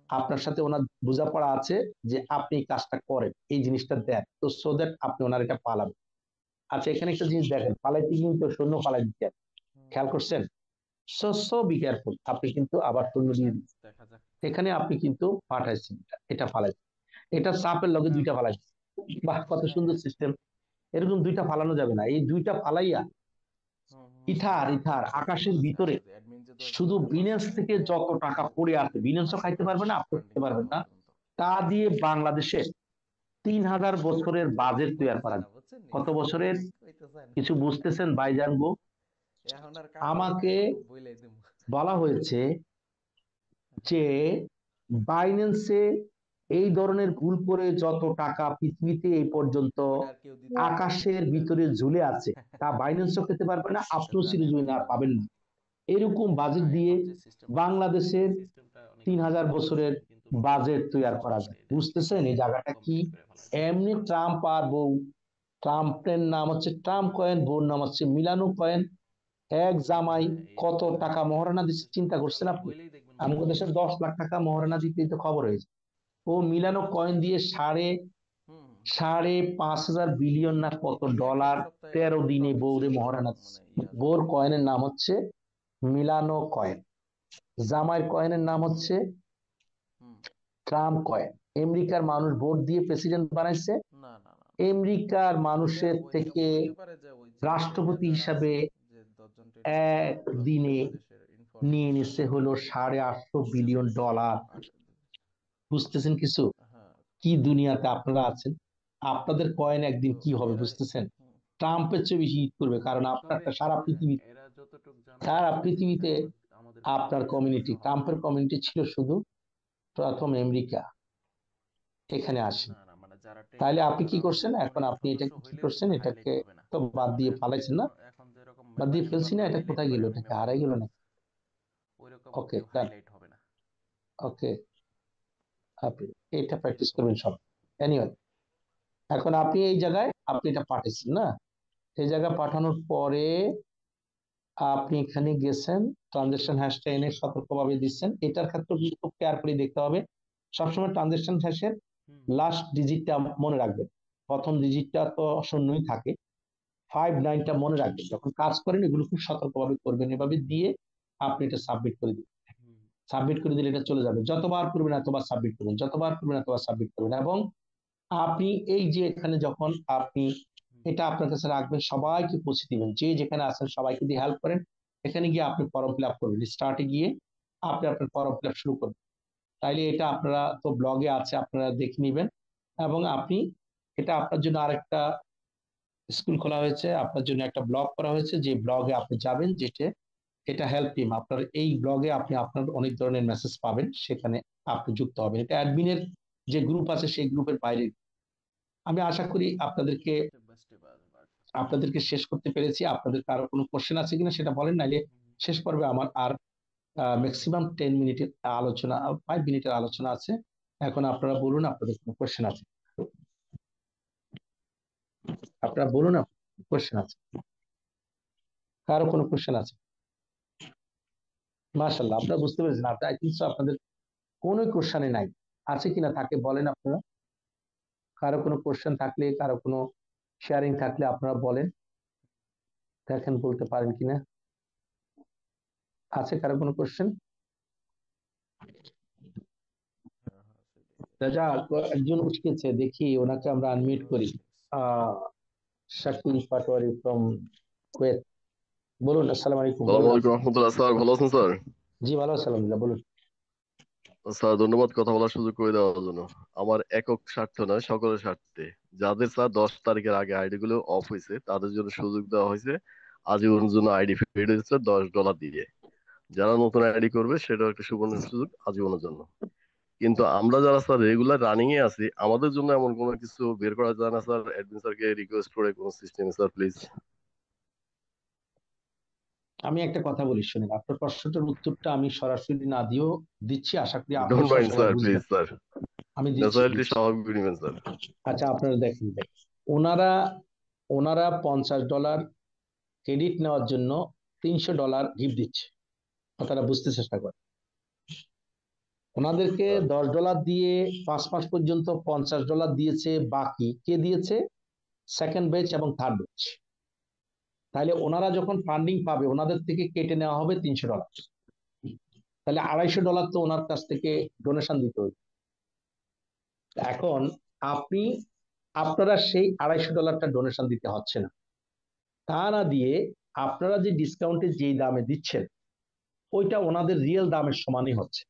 আপনার সাথে ওনার বোঝাপড়া আছে যে আপনি এই কাজটা করেন, এই জিনিসটা দেন, তো সো দ্যাট আপনি ওনার এটা পালাবেন। আচ্ছা, এখানে একটা জিনিস দেখেন, পালাইতে কিন্তু শূন্য পালাই দিতে, খেয়াল করছেন? সো বি কেয়ারফুল, আপনি কিন্তু আবার শূন্য দিয়ে দিচ্ছেন, এখানে আপনি কিন্তু পাঠাইছেন, এটা ফালাইছেন, এটা সাপের লগে দুইটা ফালাইছেন। বাহ, কত সুন্দর সিস্টেম! এরকম দুইটা ফালানো যাবে না, এই দুইটা ফালাইয়া ইথার আকাশের ভিতরে শুধু বিনেন্স থেকে যত টাকা পড়ে আছে, বিনেন্সও খাইতে পারবে না, আপনি খেতে পারবেন না, তা দিয়ে বাংলাদেশের 3000 বছরের বাজেট তৈরি করা যায়। কত বছরের কিছু বুঝতেছেন ভাইজান গো? আমাকে বলা হয়েছে যে বাইন্যান্সে এই ধরনের ভুল করে যত টাকা পৃথিবীতে এই পর্যন্ত আকাশের ভিতরে ঝুলে আছে, তা বাইন্যান্সও খেতে পারবে না, আপনিও সিরিজুইন আর পাবেন না। এরকম বাজেট দিয়ে বাংলাদেশের 3000 বছরের বাজেট তৈরি করা যায়। বুঝতেছেন এই জায়গাটা কি? এমনি ট্রাম্প আর বউ, ট্রাম্পের নাম হচ্ছে ট্রাম্প কয়েন, বউর নাম হচ্ছে মিলানো কয়েন, এক জামাই কত টাকা মহারণা দিচ্ছে চিন্তা করছেন আপনি? আমাদের দেশে 10 লাখ টাকা মহারণা দিতেই তো খবর হয়েছে। ও মিলানো কয়েন দিয়ে 5.5 বিলিয়ন না কত ডলার 13 দিনে বউরে মহারণা দিচ্ছে। বউর কয়েনের নাম হচ্ছে মিলানো কয়েন। জামাইয়ের কয়েনের নাম হচ্ছে হুম। Trump coin. আমেরিকার মানুষ ভোট দিয়ে প্রেসিডেন্ট বানাইছে। না না না, আমেরিকার ওইটা মানুষের থেকে হইতে পারে যে ওই যে টেরিয়া রাষ্ট্রপতি যারা হিসাবে আছে, যে 10 জন টেরিয়া আছে, ওরা দিনে বিভিন্ন দেশের নিয়ে ইনফরমেশন নিচ্ছে হলো $850 বিলিয়ন। বুঝতেছেন কিছু? হ্যাঁ। কি দুনিয়াতে আপনারা আছেন? আপনাদের কয়েন একদিন তো কি হবে এরা বুঝতেছেন? ট্রাম্পের চেয়ে বেশি হিট করবে, কারণ আপনারটা সারা পৃথিবী, এরা যতটুকু সারা জানতেছে যে পৃথিবীতে আমাদের আপনার কমিউনিটি, ট্রাম্পের কমিউনিটি ছিল শুধু প্রথম আমেরিকা, এখানে আসে। না না, মানে যারা তাহলে টেরিয়া আপনি কি তারা করছেন ওই এখন? আপনি সদস্য এটাকে কি হইলেও করছেন? কিন্তু এটাকে হাইলাইট হবে না। তো বাদ দিয়ে মানে ফালাইছেন না? এখন যেরকম বাদ দিয়ে মেম্বার ফেলছি না? এটা হাইলাইট কোথায় করে গেল? আমি এটা কি মেম্বার হারাই গেল না? ওইরকম ওকে, কেউ ডান। হাইলাইট হবে না। ওকে, আপনি এটা প্র্যাকটিস করবেন সব। এনিওয়ে, এখন আপনি এই জায়গায় আপনি এটা পাঠিয়েছেন না? এই জায়গায় পাঠানোর পরে আপনি এখানে গেছেন, ট্রানজেকশন হ্যাশটা এনে সতর্কভাবে দিচ্ছেন। এটার ক্ষেত্রে কিন্তু খুব কেয়ারফুলি দেখতে হবে। সবসময় ট্রানজেকশন হ্যাশের লাস্ট ডিজিটটা মনে রাখবেন। প্রথম ডিজিটটা তো শূন্যই থাকে, 59টা মনে রাখবেন। যখন কাজ করেন এগুলো খুব সতর্কভাবে করবেন। এভাবে দিয়ে আপনি এটা সাবমিট করে দিন। সাবমিট করে দিলে এটা চলে যাবে। যতবার করবেন এতবার সাবমিট করবেন, যতবার করবেন এতবার সাবমিট করবেন। এবং আপনি এই যে এখানে যখন আপনি এটা আপনার কাছে রাখবেন, সবাইকে পৌঁছে দিবেন, যে যেখানে আছেন সবাইকে দিয়ে হেল্প করেন। এখানে গিয়ে আপনি ফর্ম ফিল আপ করবেন, স্টার্টে গিয়ে আপনি আপনার ফর্ম ফিল আপ শুরু করবেন। তাইলে এটা আপনারা তো ব্লগে আছে, আপনারা দেখে নেবেন। এবং আপনি এটা আপনার জন্য আরেকটা স্কুল খোলা হয়েছে, আপনার জন্য একটা ব্লগ করা হয়েছে, যে ব্লগে আপনি যাবেন, যেটা এটা হেল্প টিম। আপনার এই ব্লগে আপনি আপনার অনেক ধরনের মেসেজ পাবেন, সেখানে আপনি যুক্ত হবেন। এটা অ্যাডমিনের যে গ্রুপ আছে সেই গ্রুপের বাইরে। আমি আশা করি আপনাদেরকে শেষ করতে পেরেছি। আপনাদের কারো কোনো কোশ্চেন আছে কিনা সেটা বলেন, নাইলে শেষ পর্বে আমার আর ম্যাক্সিমাম 10 মিনিটের আলোচনা, 5 মিনিটের আলোচনা আছে। এখন আপনারা বলুন আপনাদের কোনো কোশ্চেন আছে? আপনারা বলুন কোশ্চেন আছে? কারো কোনো কোশ্চেন আছে? মাশাআল্লাহ, আপনারা বুঝতে পেরেছেন। আই থিংক সো আপনাদের কোনো কোশ্চেনে নাই। আছে কিনা থাকে বলেন আপনারা। কারো কোনো কোশ্চেন থাকলে, কারো কোনো শেয়ারিং থাকলে আপনারা বলেন, দেখেন বলতে পারেন কিনা। আছে কারো কোনো কোশ্চেন? রাজা, একজন উঠকেছে, দেখি ওনাকে আমরা আনমিউট করি। Shakil Patwari from Kuwait. বলুন, আসসালামু আলাইকুম। আসসালামু আলাইকুম রহমতুল্লাহ। স্যার ভালো আছেন স্যার? জি ভালো, আলহামদুলিল্লাহ। বলুন স্যার, ধন্যবাদ কথা বলার সুযোগ করে দেওয়ার জন্য। আমার একক স্বার্থ নয়, সকলের স্বার্থে। যাদের স্যার 10 তারিখের আগে আইডি গুলো অফ হয়েছে তাদের জন্য সুযোগ দেওয়া হয়েছে আজীবনের জন্য আইডি ফ্রি হয়েছে $10 দিয়ে। যারা নতুন আইডি করবে সেটাও একটা সুবর্ণ সুযোগ আজীবনের জন্য। কিন্তু আমরা যারা স্যার রেগুলার রানিং এ আছি, আমাদের জন্য এমন কোনো কিছু বের করা যায় না স্যার? অ্যাডমিন স্যারকে রিকোয়েস্ট করে কোন সিস্টেম স্যার প্লিজ। আমি একটা কথা বলি, শুনেন। আপনার প্রশ্নটার উত্তরটা আমি সরাসরি না দিয়েও দিচ্ছি, আশা করি ডোন্ট আপনারা মাইন্ড সবাই স্যার, প্লিজ বুঝবেন। স্যার। আমি ন্যাচারালিটি দিচ্ছি। স্বাভাবিক নেবেন স্যার। আচ্ছা, আপনারা দেখেন, ওনারা ওনারা $50 ক্রেডিট নেওয়ার জন্য $300 গিফট দিচ্ছে। কথাটা বুঝতে চেষ্টা করেন। ওনাদেরকে $10 দিয়ে 5 মাস পর্যন্ত $50 দিয়েছে। বাকি কে দিয়েছে? সেকেন্ড ব্যাচ এবং থার্ড ব্যাচ। তাহলে ওনারা যখন ফান্ডিং পাবে ওনাদের থেকে কেটে নেওয়া হবে $300। তাহলে $250 তো ওনার কাছ থেকে ডোনেশন দিতে হবে। এখন আপনারা সেই $250টা ডোনেশন দিতে হচ্ছে না। তা না দিয়ে আপনারা যে ডিসকাউন্টে যেই দামে দিচ্ছেন ওইটা ওনাদের রিয়েল দামের সমানই হচ্ছে।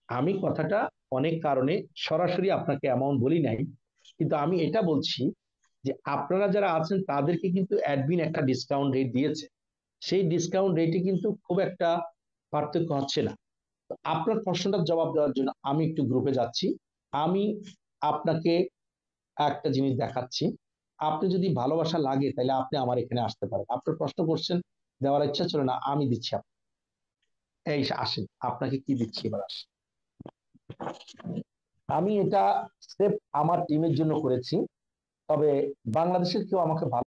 আমি কথাটা অনেক কারণে সরাসরি আপনাকে অ্যামাউন্ট বলি নাই, কিন্তু আমি এটা বলছি যে আপনারা যারা আছেন তাদেরকে কিন্তু অ্যাডমিন একটা ডিসকাউন্ট রেট দিয়েছে। সেই ডিসকাউন্ট রেটে কিন্তু খুব একটা পার্থক্য হচ্ছে না। আপনার প্রশ্নটার জবাব দেওয়ার জন্য আমি একটু গ্রুপে যাচ্ছি। আমি আপনাকে একটা জিনিস দেখাচ্ছি। আপনি যদি ভালোবাসা লাগে তাহলে আপনি আমার এখানে আসতে পারেন। আপনার প্রশ্ন করছেন, দেওয়ার ইচ্ছা ছিল না, আমি দিচ্ছি। এই আসেন, আপনাকে কি দিচ্ছি এবার আসেন। আমি এটা স্রেফ আমার টিমের জন্য করেছি, তবে বাংলাদেশের কেউ আমাকে ভালো